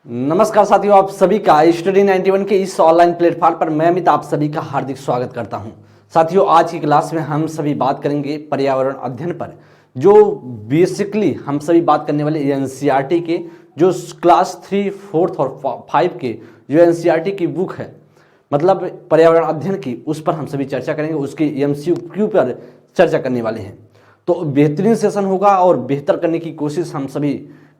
नमस्कार साथियों, आप सभी का स्टडी 91 के इस ऑनलाइन प्लेटफॉर्म पर मैं अमित आप सभी का हार्दिक स्वागत करता हूं। साथियों, आज की क्लास में हम सभी बात करेंगे पर्यावरण अध्ययन पर, जो बेसिकली हम सभी बात करने वाले एनसीईआरटी के जो क्लास 3, 4 और 5 के जो एनसीईआरटी की बुक है, मतलब पर्यावरण अध्ययन की, उस पर हम सभी चर्चा करेंगे। उसके एमसीक्यू पर चर्चा करने वाले हैं। तो बेहतरीन सेशन होगा और बेहतर करने की कोशिश हम सभी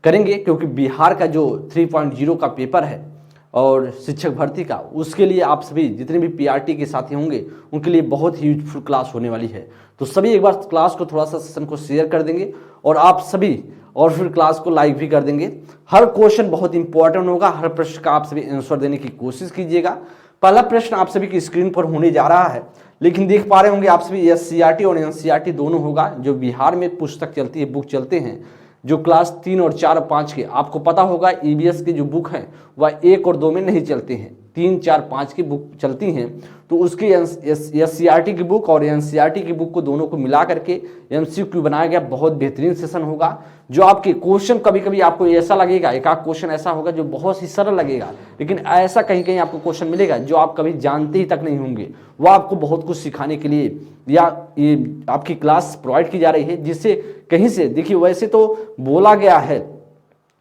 करेंगे, क्योंकि बिहार का जो 3.0 का पेपर है और शिक्षक भर्ती का, उसके लिए आप सभी जितने भी पीआरटी के साथी होंगे उनके लिए बहुत ही यूजफुल क्लास होने वाली है। तो सभी एक बार क्लास को थोड़ा सा सेशन को शेयर कर देंगे और आप सभी और फिर क्लास को लाइक भी कर देंगे। हर क्वेश्चन बहुत इंपॉर्टेंट होगा, हर प्रश्न का आप सभी आंसर देने की कोशिश कीजिएगा। पहला प्रश्न आप सभी की स्क्रीन पर होने जा रहा है, लेकिन देख पा रहे होंगे आप सभी एससीईआरटी और एनसीईआरटी दोनों होगा। जो बिहार में पुस्तक चलती है, बुक चलते हैं, जो क्लास 3 और 4 और 5 के, आपको पता होगा ईबीएस की जो बुक है वह 1 और 2 में नहीं चलते हैं, 3, 4, 5 की बुक चलती हैं। तो उसकी एससीईआरटी की बुक और एनसीईआरटी की बुक को दोनों को मिला करके एमसीक्यू बनाया गया। बहुत बेहतरीन सेशन होगा। जो आपके क्वेश्चन, कभी कभी आपको ऐसा लगेगा, एक आध क्वेश्चन ऐसा होगा जो बहुत ही सरल लगेगा, लेकिन ऐसा कहीं कहीं आपको क्वेश्चन मिलेगा जो आप कभी जानते ही तक नहीं होंगे। वह आपको बहुत कुछ सिखाने के लिए या ये आपकी क्लास प्रोवाइड की जा रही है, जिससे कहीं से देखिए, वैसे तो बोला गया है,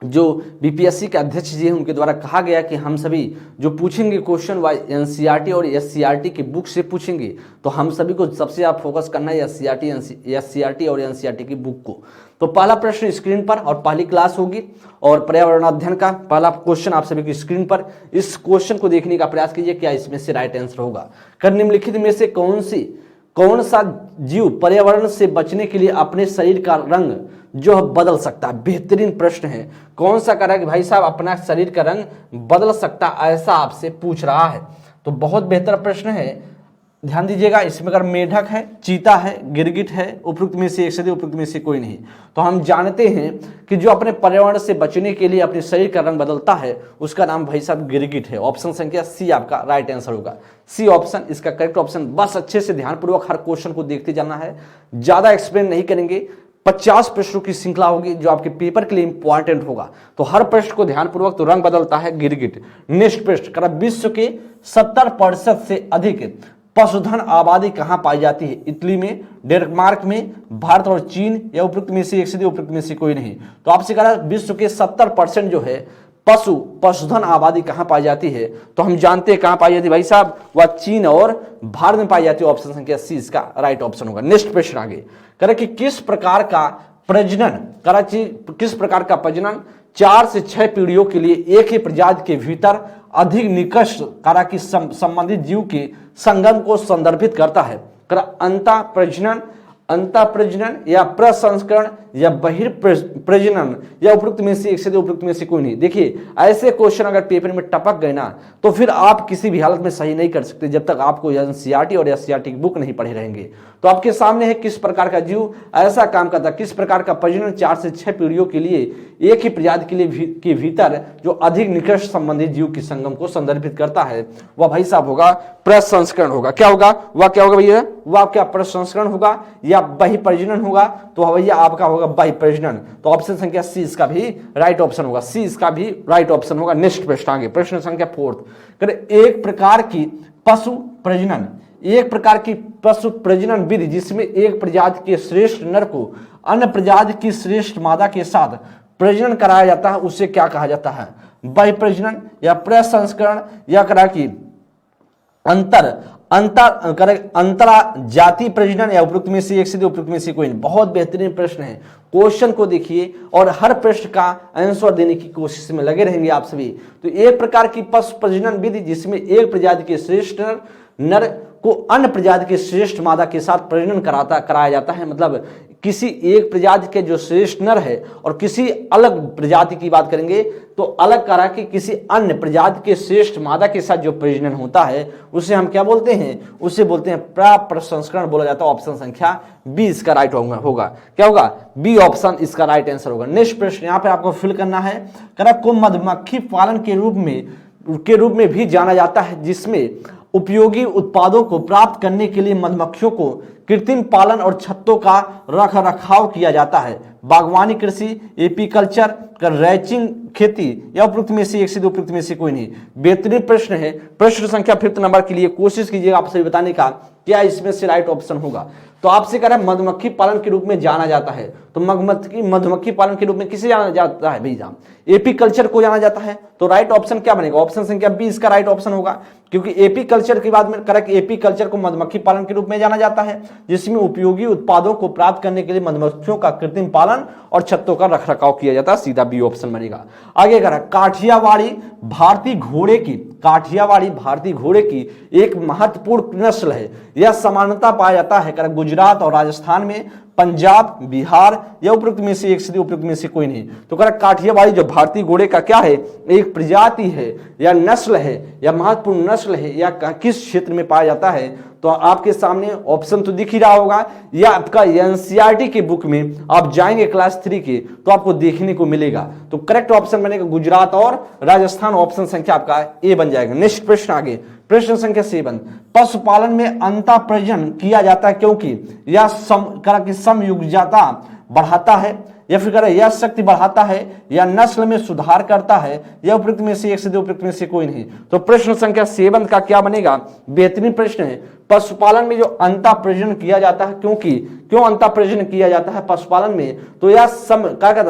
जो बीपीएससी के अध्यक्ष जी हैं उनके द्वारा कहा गया कि हम सभी जो पूछेंगे क्वेश्चन वह एनसीईआरटी और एससीईआरटी की बुक से पूछेंगे। तो हम सभी को सबसे आप फोकस करना है एससीईआरटी और एनसीईआरटी की बुक को। तो पहला प्रश्न स्क्रीन पर और पहली क्लास होगी, और पर्यावरण अध्ययन का पहला क्वेश्चन आप सभी की स्क्रीन पर। इस क्वेश्चन को देखने का प्रयास कीजिए, क्या इसमें से राइट आंसर होगा। निम्नलिखित में से कौन सा जीव पर्यावरण से बचने के लिए अपने शरीर का रंग जो बदल सकता है। बेहतरीन प्रश्न है। कौन सा कह रहा है कि भाई साहब अपना शरीर का रंग बदल सकता, ऐसा आपसे पूछ रहा है। तो बहुत बेहतर प्रश्न है, ध्यान दीजिएगा। इसमें अगर मेढक है, चीता है, गिरगिट है, उपरोक्त में से एक से उपरोक्त में से कोई नहीं। तो हम जानते हैं कि जो अपने पर्यावरण से बचने के लिए अपने शरीर का रंग बदलता है, उसका नाम भाई साहब गिरगिट है। ऑप्शन संख्या सी आपका राइट आंसर होगा। सी ऑप्शन इसका करेक्ट ऑप्शन। बस अच्छे से ध्यानपूर्वक हर क्वेश्चन को देखते जाना है, ज्यादा एक्सप्लेन नहीं करेंगे। 50 प्रश्नों की श्रृंखला होगी जो आपके पेपर के लिए इंपॉर्टेंट होगा। तो हर प्रश्न को ध्यानपूर्वक, तो रंग बदलता है गिरगिट। नेक्स्ट प्रश्न करा, विश्व के 70% से अधिक पशुधन आबादी कहां पाई जाती है। इटली में, डेनमार्क में, भारत और चीन, या उपरोक्त में से एक से उपरोक्त में से कोई नहीं। तो आपसे कह रहा है विश्व के 70% जो है पशुधन आबादी कहां पाई जाती है। तो हम जानते हैं कहां पाई जाती है भाई साहब, वह चीन और भारत में पाई जाती है। ऑप्शन संख्या सी इसका राइट ऑप्शन होगा। नेक्स्ट प्रश्न आगे करे कि किस प्रकार का प्रजनन 4 से 6 पीढ़ियों के लिए एक ही प्रजाति के भीतर अधिक निकष कारा की संबंधित जीव के संगम को संदर्भित करता है। अंतः प्रजनन या प्रसंस्करण या बहिर्प्रजनन, या उपरोक्त में से एक से उपरोक्त में से कोई नहीं। देखिए, ऐसे क्वेश्चन अगर पेपर में टपक गए ना, तो फिर आप किसी भी हालत में सही नहीं कर सकते जब तक आपको एनसीईआरटी और एससीईआरटी की बुक नहीं पढ़े रहेंगे। तो आपके सामने है किस प्रकार का जीव ऐसा काम करता है, किस प्रकार का प्रजनन 4 से 6 पीढ़ियों के लिए एक ही प्रजाति के लिए के भीतर जो अधिक निकट संबंधित जीव के संगम को संदर्भित करता है, वह भाई साहब होगा प्रसंस्करण होगा। क्या होगा वह, क्या होगा भैया, वह आपका प्रसंस्करण होगा या बहिर्प्रजनन होगा। तो भैया आपका होगा बहिर्प्रजनन। तो ऑप्शन संख्या सी इसका भी राइट ऑप्शन होगा। सी इसका भी राइट ऑप्शन होगा। नेक्स्ट प्रश्न आगे, प्रश्न संख्या 4। एक प्रकार की पशु प्रजनन विधि जिसमें एक प्रजाति के श्रेष्ठ नर को अन्य प्रजाति की श्रेष्ठ मादा के साथ प्रजनन कराया जाता है, उसे क्या कहा जाता है। बहिर्प्रजनन या प्रसंस्करण या करा कि अंतरा जाति प्रजनन, या उपरोक्त में से एक से उपरोक्त में से कोई नहीं। बहुत बेहतरीन प्रश्न है। क्वेश्चन को देखिए और हर प्रश्न का आंसर देने की कोशिश में लगे रहेंगे आप सभी। तो एक प्रकार की पशु प्रजनन विधि जिसमें एक प्रजाति के श्रेष्ठ नर को अन्य प्रजाति के श्रेष्ठ मादा के साथ प्रजनन कराया जाता है। मतलब किसी एक प्रजाति के जो श्रेष्ठ नर है और किसी अलग प्रजाति की बात करेंगे तो अलग करा के किसी अन्य प्रजाति के श्रेष्ठ मादा के साथ जो प्रजनन होता है उसे हम क्या बोलते हैं, उसे बोलते हैं प्रसंस्करण बोला जाता है। ऑप्शन संख्या बी इसका राइट होगा। क्या होगा, बी ऑप्शन इसका राइट आंसर होगा। नेक्स्ट प्रश्न यहाँ पे आपको फिल करना है। करा को मधुमक्खी पालन के रूप में भी जाना जाता है, जिसमें उपयोगी उत्पादों को प्राप्त करने के लिए मधुमक्खियों को कृत्रिम पालन और छत्तों का रख रखाव किया जाता है? बागवानी कृषि, एपीकल्चर, रैचिंग खेती या उपयुक्त में से एक से दो उपयुक्त में से कोई नहीं। बेहतरीन प्रश्न है। प्रश्न संख्या 5 नंबर के लिए कोशिश कीजिएगा आप सभी बताने का क्या इसमें से राइट ऑप्शन होगा। तो आपसे कह रहा है मधुमक्खी पालन के रूप में जाना जाता है, तो मधुमक्खी पालन के रूप में किसे जाना जाता है भैया? एपीकल्चर को जाना जाता है। तो राइट ऑप्शन क्या बनेगा? ऑप्शन संख्या बी इसका राइट ऑप्शन होगा, क्योंकि एपीकल्चर के बाद में करेक्ट एपीकल्चर को मधुमक्खी पालन के रूप में जाना जाता है, जिसमें उपयोगी उत्पादों को प्राप्त करने के लिए मधुमक्खियों का कृत्रिम पालन और छत्तों का रखरखाव किया जाता है। सीधा बी ऑप्शन बनेगा। आगे कह रहा है काठियावाड़ी भारतीय घोड़े की, काठियावाड़ी भारतीय घोड़े की एक महत्वपूर्ण नस्ल है। यह सामान्यतः पाया जाता है करेक्ट गुजरात और राजस्थान में, पंजाब, बिहार या उपयुक्त में से एक से उपयुक्त में से कोई नहीं। तो करेक्ट काठियावाड़ी जो भारतीय घोड़े का क्या है? एक प्रजाति है या नस्ल है या महत्वपूर्ण नस्ल है या किस क्षेत्र में पाया जाता है? तो आपके सामने ऑप्शन तो दिख ही रहा होगा, या आपका एनसीईआरटी के बुक में आप जाएंगे क्लास 3 के तो आपको देखने को मिलेगा। तो करेक्ट ऑप्शन बनेगा गुजरात और राजस्थान। ऑप्शन संख्या आपका ए बन जाएगा। नेक्स्ट प्रश्न आगे, प्रश्न संख्या 7, पशुपालन में अंतः प्रजनन किया जाता है क्योंकि यह समयुग्मता बढ़ाता है, या फिर करें यह शक्ति बढ़ाता है, या नस्ल में सुधार करता है, या उपयुक्त में से एक से दो उपयुक्त में से कोई नहीं। तो प्रश्न संख्या 7 का क्या बनेगा? बेहतरीन प्रश्न है। पशुपालन में जो अंतः प्रजनन किया जाता है, क्यों अंतः प्रजनन किया जाता है पशुपालन में? तो यह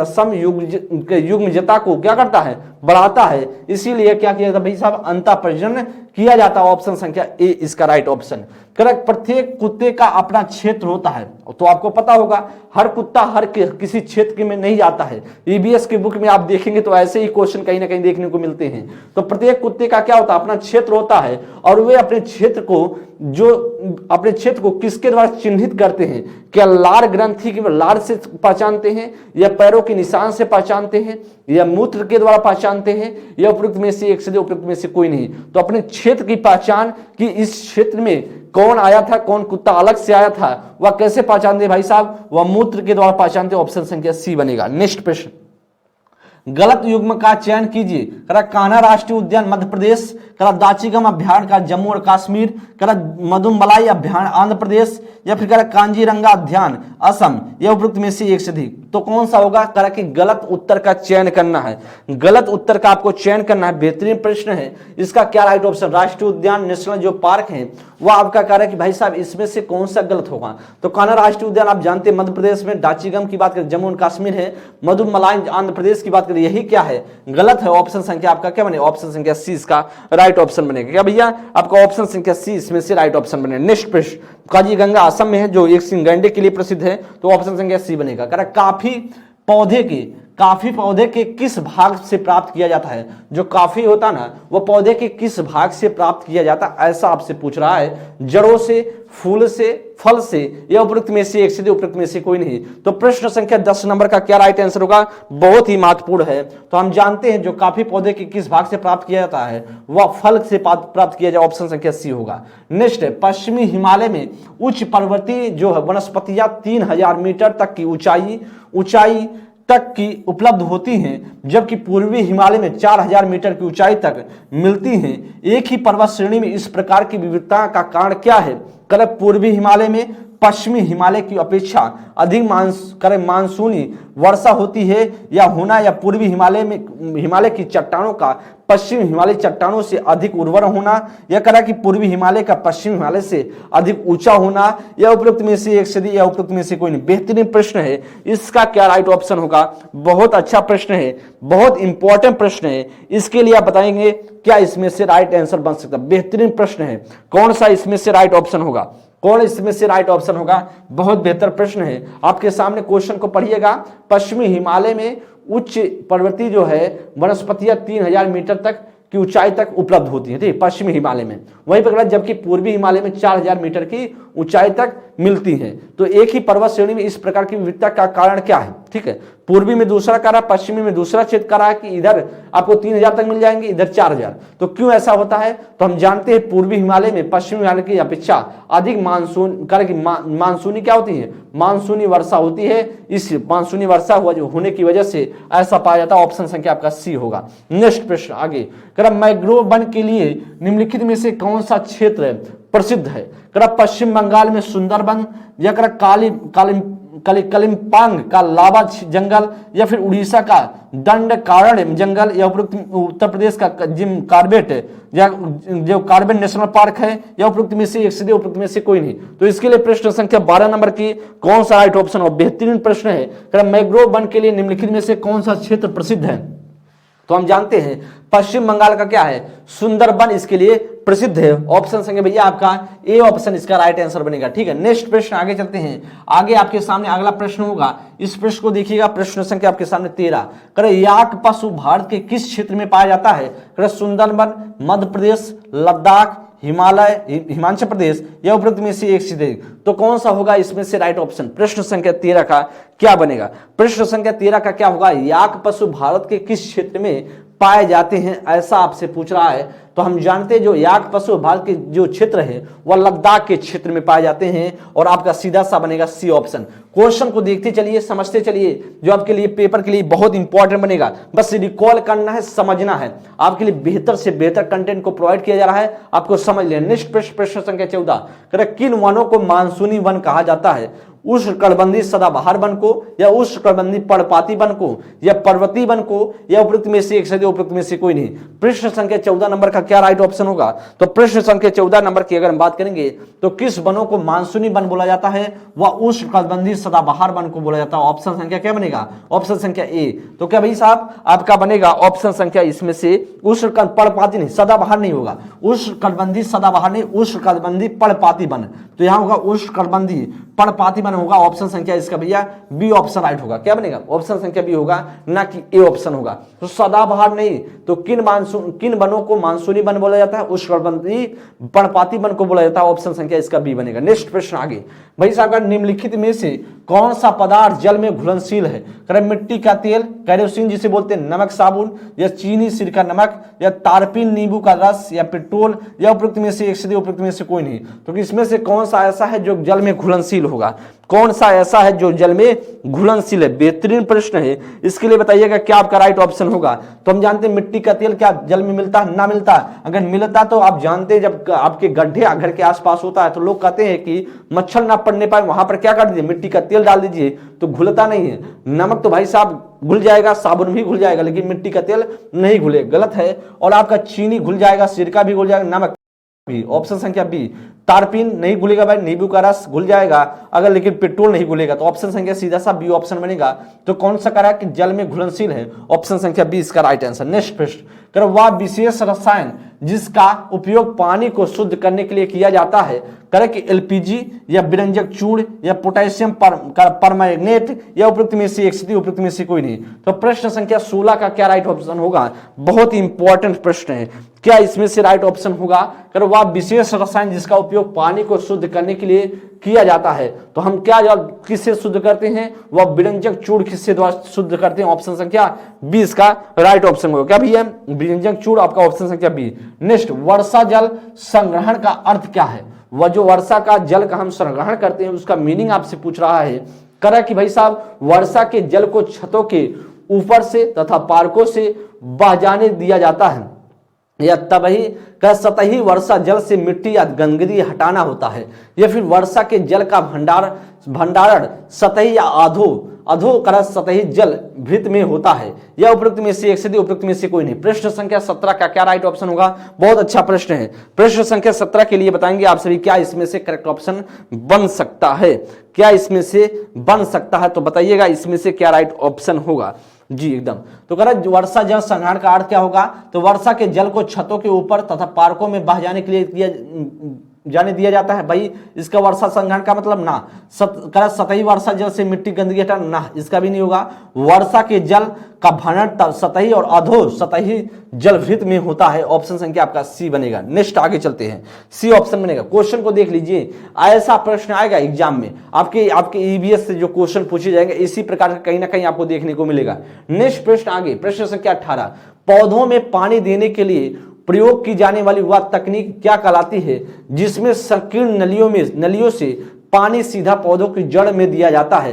समयुग्मजता को क्या करता है? बढ़ाता है। इसीलिए क्या किया जाता है भाई साहब? अंतः प्रजनन किया जाता है। ऑप्शन संख्या ए इसका राइट ऑप्शन। करेक्ट। प्रत्येक कुत्ते का अपना क्षेत्र होता है, तो आपको पता होगा हर कुत्ता हर किसी क्षेत्र में नहीं जाता है। ईबीएस की बुक में आप देखेंगे तो ऐसे ही क्वेश्चन कहीं ना कहीं देखने को मिलते हैं। तो प्रत्येक कुत्ते का क्या होता है? अपना क्षेत्र होता है, और वे अपने क्षेत्र को किसके द्वारा चिन्हित करते हैं? क्या लार ग्रंथि की लार से पहचानते हैं, या पैरों के निशान से पहचानते हैं, या मूत्र के द्वारा पहचानते हैं, या उपयुक्त में से एक से उपयुक्त में से कोई नहीं। तो अपने क्षेत्र की पहचान कि इस क्षेत्र में कौन आया था, कौन कुत्ता अलग से आया था, वह कैसे पहचानते भाई साहब? वह मूत्र के द्वारा पहचानते। ऑप्शन संख्या सी बनेगा। नेक्स्ट प्रश्न, गलत युग्म का चयन कीजिए। कान्हा राष्ट्रीय उद्यान मध्य प्रदेश, दाचीगम अभ्यारण्य का जम्मू और कश्मीर, मधुमलाई अभ्यारण्य आंध्र प्रदेश, या फिर कांजीरंगा उद्यान असम, या उपयुक्त में से एक से अधिक। तो कौन सा होगा? कि गलत उत्तर का चयन करना है। गलत उत्तर का आपको चयन करना है। बेहतरीन प्रश्न है। इसका क्या राइट ऑप्शन? राष्ट्रीय उद्यान नेशनल जो पार्क है वह आपका कह रहा है कि भाई साहब इसमें से कौन सा गलत होगा? तो कान्हा राष्ट्रीय उद्यान आप जानते हैं मध्य प्रदेश में, दाचीगम की बात करें जम्मू और कश्मीर है, मधुमलाई आंध्र प्रदेश की बात करें, यही क्या है? गलत है। ऑप्शन संख्या आपका क्या बने? ऑप्शन संख्या सी इसका राइट ऑप्शन बनेगा। क्या भैया? आपका ऑप्शन संख्या सी इसमें से राइट ऑप्शन बनेगा। नेक्स्ट प्रश्न, काजीरंगा असम में है जो एक सिंगंडे के लिए प्रसिद्ध है, तो ऑप्शन संख्या सी बनेगा। कह रहा काफी पौधे के किस भाग से प्राप्त किया जाता है? जो काफी होता ना वो पौधे के किस भाग से प्राप्त किया जाता है, ऐसा आपसे पूछ रहा है। जड़ों से, फूल से, फल से, या उपयुक्त में से एक से उपयुक्त में से कोई नहीं। तो प्रश्न संख्या 10 नंबर का क्या राइट आंसर होगा? बहुत ही महत्वपूर्ण है। तो हम जानते हैं जो काफी पौधे के किस भाग से प्राप्त किया जाता है वह फल से प्राप्त किया जाए। ऑप्शन संख्या सी होगा। नेक्स्ट है, पश्चिमी हिमालय में उच्च पर्वतीय जो है वनस्पतियां 3000 मीटर तक की ऊंचाई तक की उपलब्ध होती हैं, जबकि पूर्वी हिमालय में 4000 मीटर की ऊंचाई तक मिलती हैं। एक ही पर्वत श्रेणी में इस प्रकार की विविधता का कारण क्या है? पूर्वी हिमालय में पश्चिमी हिमालय की अपेक्षा अधिक मानसूनी वर्षा होती है या होना, या पूर्वी हिमालय की चट्टानों का पश्चिमी हिमालय चट्टानों से अधिक उर्वर होना, या करा कि पूर्वी हिमालय का पश्चिमी हिमालय से अधिक ऊंचा होना, या उपयुक्त में से एक से या उपयुक्त में से कोई नहीं। बेहतरीन प्रश्न है। इसका क्या राइट ऑप्शन होगा? बहुत अच्छा प्रश्न है, बहुत इंपॉर्टेंट प्रश्न है। इसके लिए आप बताएंगे क्या इसमें से राइट आंसर बन सकता है। बेहतरीन प्रश्न है। कौन सा इसमें से राइट ऑप्शन होगा? कौन इसमें से राइट ऑप्शन होगा? बहुत बेहतर प्रश्न है। आपके सामने क्वेश्चन को पढ़िएगा। पश्चिमी हिमालय में उच्च पर्वतीय जो है वनस्पतियां 3000 मीटर तक की ऊंचाई तक उपलब्ध होती है, ठीक, पश्चिमी हिमालय में। वहीं पर जबकि पूर्वी हिमालय में 4000 मीटर की ऊंचाई तक मिलती है। तो एक ही पर्वत श्रेणी में इस प्रकार की विविधता का कारण क्या है? ठीक है, पूर्वी में दूसरा करा, पश्चिमी में दूसरा क्षेत्र करा है कि इधर आपको 3000 तक मिल जाएंगे, इधर 4000। तो क्यों ऐसा होता है? तो हम जानते हैं पूर्वी हिमालय में पश्चिमी हिमालय की अपेक्षा अधिक मानसूनी क्या होती है? मानसूनी वर्षा होती है। इस मानसूनी वर्षा होने की वजह से ऐसा पाया जाता है। ऑप्शन संख्या आपका सी होगा। नेक्स्ट प्रश्न आगे, मैंग्रोव वन के लिए निम्नलिखित में से कौन सा क्षेत्र प्रसिद्ध है? करा पश्चिम बंगाल में सुंदरबन, या करा कलिम्पांग का लावा जंगल, या फिर उड़ीसा का दंडकारण्य जंगल, या उपरोक्त उत्तर प्रदेश का जिम कार्बेट या जो कार्बन नेशनल पार्क है, या उपरोक्त में से एक से उपरोक्त में से कोई नहीं। तो इसके लिए प्रश्न संख्या 12 नंबर की कौन सा राइट ऑप्शन हो? बेहतरीन प्रश्न है। मैंग्रोव वन के लिए निम्नलिखित में से कौन सा क्षेत्र प्रसिद्ध है? तो हम जानते हैं पश्चिम बंगाल का क्या है, सुंदरबन इसके लिए प्रसिद्ध है। ऑप्शन संख्या भैया आपका ए ऑप्शन इसका राइट आंसर बनेगा। ठीक है, नेक्स्ट प्रश्न आगे चलते हैं। आगे आपके सामने अगला प्रश्न होगा, इस प्रश्न को देखिएगा, प्रश्न संख्या आपके सामने 13। करे याक पशु भारत के किस क्षेत्र में पाया जाता है? करे सुंदरबन, मध्य प्रदेश, लद्दाख, हिमालय, हिमाचल प्रदेश, या उपरोक्त में से एक से। तो कौन सा होगा इसमें से राइट ऑप्शन? प्रश्न संख्या 13 का क्या बनेगा? प्रश्न संख्या 13 का क्या होगा? याक पशु भारत के किस क्षेत्र में पाए जाते हैं, ऐसा आपसे पूछ रहा है। तो हम जानते हैं जो याक पशु भारत के जो क्षेत्र है वह लद्दाख के क्षेत्र में पाए जाते हैं, और आपका सीधा सा बनेगा सी ऑप्शन। क्वेश्चन को देखते चलिए, समझते चलिए, जो आपके लिए पेपर के लिए बहुत इंपॉर्टेंट बनेगा। बस रिकॉल करना है, समझना है, आपके लिए बेहतर से बेहतर कंटेंट को प्रोवाइड किया जा रहा है, आपको समझ लें। नेक्स्ट प्रश्न संख्या 14, किन वनों को मानसूनी वन कहा जाता है? उष्णकटिबंधीय सदाबहार वन को, या उष्णकटिबंधीय पर्णपाती वन को, या पर्वतीय वन को, या उपरोक्त में से एक से उपरोक्त में से कोई नहीं। प्रश्न संख्या 14 नंबर का क्या राइट ऑप्शन होगा? तो प्रश्न संख्या 14 नंबर की अगर हम बात करेंगे तो किस वनों को मानसूनी वन बोला जाता है? वह उष्णकटिबंधीय सदाबहार वन को बोला जाता है। ऑप्शन संख्या क्या बनेगा? ऑप्शन संख्या ए। तो क्या भाई साहब आपका बनेगा ऑप्शन संख्या इसमें से पर्णपाती नहीं, सदाबहार नहीं होगा, उष्णकटिबंधीय सदाबहार नहीं, उष्णकटिबंधीय पर्णपाती वन। तो यहां होगा उष्णकटिबंधीय पर्णपाती वन होगा। ऑप्शन संख्या इसका भैया बी ऑप्शन राइट होगा। क्या बनेगा? ऑप्शन संख्या बी होगा, ना कि ए ऑप्शन होगा। तो सदाबहार नहीं, तो किन वनों को मानसूनी वन बोला जाता है? उष्णकटिबंधीय पर्णपाती वन को बोला जाता है। ऑप्शन संख्या इसका बी बनेगा। नेक्स्ट प्रश्न आगे, भाई साहब निम्नलिखित में से कौन सा पदार्थ जल में घुलनशील है? मिट्टी का तेल, केरोसिन जिसे बोलते हैं, नमक साबुन, या चीनी सिरका नमक, या तारपीन नींबू का रस, या पेट्रोल, या उपरोक्त में से एक से उपरोक्त में से कोई नहीं। तो इसमें से कौन सा ऐसा है जो जल में घुलनशील होगा? कौन सा ऐसा है जो जल में घुलनशील है? बेहतरीन प्रश्न है, इसके लिए बताइएगा क्या आपका राइट ऑप्शन होगा। तो हम जानते हैं मिट्टी का तेल क्या जल में मिलता है? ना मिलता। अगर मिलता तो आप जानते हैं जब आपके गड्ढे घर के आसपास होता है तो लोग कहते हैं कि मच्छर ना पड़ने पाए, वहां पर क्या कर दीजिए, मिट्टी का तेल डाल दीजिए, तो घुलता नहीं है। नमक तो भाई साहब घुल जाएगा, साबुन भी घुल जाएगा, लेकिन मिट्टी का तेल नहीं घुलेगा, गलत है। और आपका चीनी घुल जाएगा, सिरका भी घुल जाएगा, नमक भी। ऑप्शन संख्या बी। तारपीन नहीं घुलेगा भाई, नींबू का रस घुल जाएगा अगर, लेकिन पेट्रोल नहीं घुलेगा। तो ऑप्शन संख्या सीधा सा बी ऑप्शन बनेगा। तो कौन सा करा कि जल में घुलनशील है? ऑप्शन संख्या बी इसका राइट आंसर। नेक्स्ट प्रश्न, कर वह विशेष रसायन जिसका उपयोग पानी को शुद्ध करने के लिए किया जाता है, करे कि एलपीजी, या विरंजक चूर्ण, या पोटेशियम परमैंगनेट, या उपरोक्त में से एक से उपरोक्त में से कोई नहीं। तो प्रश्न संख्या 16 का क्या राइट ऑप्शन होगा? बहुत ही इंपॉर्टेंट प्रश्न है, क्या इसमें से राइट ऑप्शन होगा? कर वह विशेष रसायन जिसका उपयोग पानी को शुद्ध करने के लिए किया जाता है। तो हम क्या किससे शुद्ध करते हैं? वह विरंजक चूर्ण किससे द्वारा शुद्ध करते हैं? ऑप्शन संख्या 20 का राइट ऑप्शन होगा। क्या भैया? विरंजक चूर्ण, आपका ऑप्शन संख्या बी। नेक्स्ट, वर्षा जल संग्रहण का अर्थ क्या है? वह जो वर्षा का जल का हम संग्रहण करते हैं उसका मीनिंग आपसे पूछ रहा है। करा कि भाई साहब वर्षा के जल को छतों के ऊपर से तथा पार्कों से बह जाने दिया जाता है, या तभी का सतही वर्षा जल से मिट्टी या गंदगी हटाना होता है, या फिर वर्षा के जल का भंडारण सतही या अधोकरस सतही जल भृत में होता है, या उपरोक्त में से एक से उपरोक्त में से कोई नहीं। प्रश्न संख्या 17 का क्या राइट ऑप्शन होगा? बहुत अच्छा प्रश्न है। प्रश्न संख्या 17 के लिए बताएंगे आप सभी क्या इसमें से करेक्ट ऑप्शन बन सकता है, क्या इसमें से बन सकता है? तो बताइएगा इसमें से क्या राइट ऑप्शन होगा जी एकदम। तो कह रहा वर्षा जल संग्रहण का अर्थ क्या होगा? तो वर्षा के जल को छतों के ऊपर तथा पार्कों में बह जाने के लिए जाने दिया जाता है। भाई इसका वर्षा संग्रहण का मतलब ना सतही वर्षा जल से मिट्टी गंदगी हटाना, ना इसका भी नहीं होगा। वर्षा के जल का भंडारण सतही और अधो सतही जल भृत में होता है। ऑप्शन संख्या आपका सी बनेगा। नेक्स्ट आगे चलते हैं, सी ऑप्शन बनेगा। क्वेश्चन को देख लीजिए, ऐसा प्रश्न आएगा एग्जाम में आपके ईवीएस से जो क्वेश्चन पूछे जाएंगे इसी प्रकार का कहीं ना कहीं आपको देखने को मिलेगा। नेक्स्ट प्रश्न आगे, प्रश्न संख्या 18, पौधों में पानी देने के लिए प्रयोग की जाने वाली वह तकनीक क्या कहलाती है जिसमें संकीर्ण नलियों से पानी सीधा पौधों की जड़ में दिया जाता है?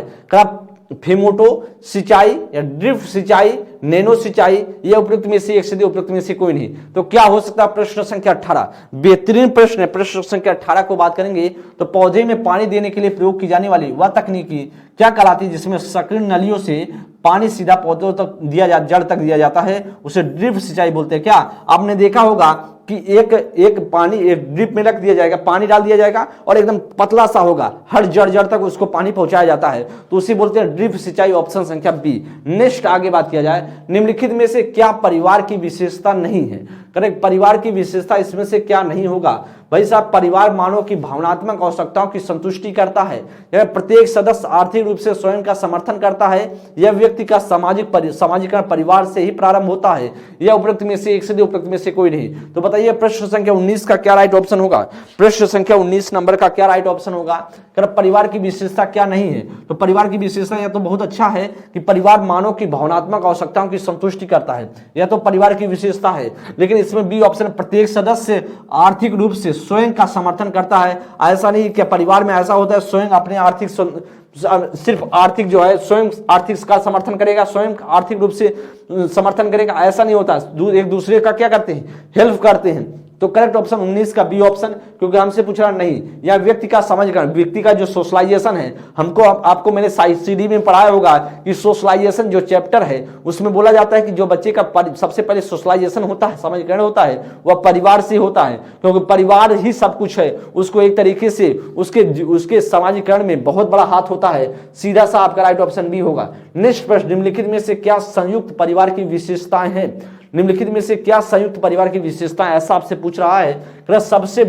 फेमोटो सिंचाई या ड्रिफ्ट सिंचाई, नैनो सिंचाई, या उपयुक्त में से एक से उपयुक्त में से कोई नहीं। तो क्या हो सकता है? प्रश्न संख्या 18 बेहतरीन प्रश्न है। प्रश्न संख्या 18 को बात करेंगे तो पौधे में पानी देने के लिए प्रयोग की जाने वाली वह तकनीकी क्या कहलाती है जिसमें सक्रिय नलियों से पानी सीधा पौधों तक जड़ तक दिया जाता है, उसे ड्रिप सिंचाई बोलते हैं। क्या आपने देखा होगा कि एक पानी एक ड्रिप में रख दिया जाएगा, पानी डाल दिया जाएगा और एकदम पतला सा होगा, हर जड़ तक उसको पानी पहुंचाया जाता है, तो उसी बोलते हैं ड्रिप सिंचाई। ऑप्शन संख्या बी। नेक्स्ट आगे बात किया जाए, निम्नलिखित में से क्या परिवार की विशेषता नहीं है? करेक्ट, परिवार की विशेषता इसमें से क्या नहीं होगा? भाई साहब, परिवार मानव की भावनात्मक आवश्यकताओं की संतुष्टि करता है, यह प्रत्येक सदस्य आर्थिक रूप से स्वयं का समर्थन करता है, यह व्यक्ति का सामाजिकरण परिवार से ही प्रारंभ होता है, यह उपयुक्त में से एक से उपयुक्त में से कोई नहीं। तो बताइए प्रश्न संख्या 19 का क्या राइट ऑप्शन होगा? प्रश्न संख्या 19 नंबर का क्या राइट ऑप्शन होगा? परिवार की विशेषता क्या नहीं है? तो परिवार की विशेषता यह तो बहुत अच्छा है कि परिवार मानव की भावनात्मक आवश्यकताओं की संतुष्टि करता है, यह तो परिवार की विशेषता है। लेकिन इसमें बी ऑप्शन, प्रत्येक सदस्य आर्थिक रूप से स्वयं का समर्थन करता है। ऐसा नहीं कि परिवार में ऐसा होता है स्वयं अपने आर्थिक सिर्फ आर्थिक जो है स्वयं आर्थिक का समर्थन करेगा, स्वयं आर्थिक रूप से समर्थन करेगा, ऐसा नहीं होता। एक दूसरे का क्या करते हैं? हेल्प करते हैं। तो करेक्ट ऑप्शन 19 का बी ऑप्शन, क्योंकि हमसे पूछ रहा नहीं, या व्यक्ति का समाजीकरण, व्यक्ति का जो सोशलाइजेशन है, हमको आपको मैंने सीडी में पढ़ाया होगा कि सोशलाइजेशन जो चैप्टर है उसमें बोला जाता है कि जो बच्चे का सबसे पहले सोशलाइजेशन होता है, समाजीकरण होता है, वह परिवार से होता है, क्योंकि परिवार ही सब कुछ है। उसको एक तरीके से उसके समाजीकरण में बहुत बड़ा हाथ होता है। सीधा सा आपका राइट ऑप्शन बी होगा। नेक्स्ट प्रश्न, निम्नलिखित में से क्या संयुक्त परिवार की विशेषताएं हैं? निम्नलिखित में से क्या संयुक्त परिवार की विशेषताएं, ऐसा आपसे पूछ रहा है। सबसे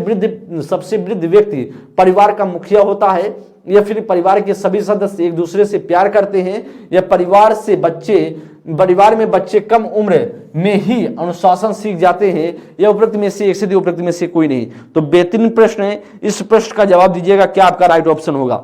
वृद्ध व्यक्ति परिवार का मुखिया होता है, या फिर परिवार के सभी सदस्य एक दूसरे से प्यार करते हैं, या परिवार में बच्चे कम उम्र में ही अनुशासन सीख जाते हैं, या उपयुक्त में से एक से उपयुक्त में से कोई नहीं। तो बेहतरीन प्रश्न है, इस प्रश्न का जवाब दीजिएगा, क्या आपका राइट ऑप्शन होगा?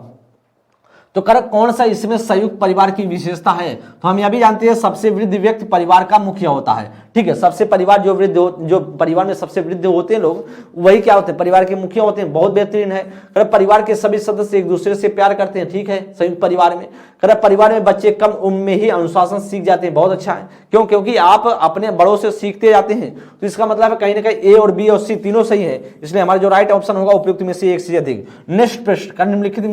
तो करेक्ट कौन सा इसमें संयुक्त परिवार की विशेषता है? तो हम यह भी जानते हैं सबसे वृद्ध व्यक्ति परिवार का मुखिया होता है। ठीक है, सबसे परिवार जो परिवार में सबसे वृद्ध होते हैं लोग, वही क्या होते हैं? परिवार के मुखिया होते हैं। बहुत बेहतरीन है। करेक्ट, परिवार के सभी सदस्य एक दूसरे से प्यार करते हैं। ठीक है, संयुक्त परिवार में। करेक्ट, परिवार में बच्चे कम उम्र में ही अनुशासन सीख जाते हैं। बहुत अच्छा है। क्यों? क्योंकि आप अपने बड़ों से सीखते जाते हैं, तो इसका मतलब है कहीं ना कहीं ए और बी और सी तीनों सही है। इसलिए हमारा जो राइट ऑप्शन होगा उपयुक्त में से एक से अधिक। नेक्स्ट प्रश्न, निम्नलिखित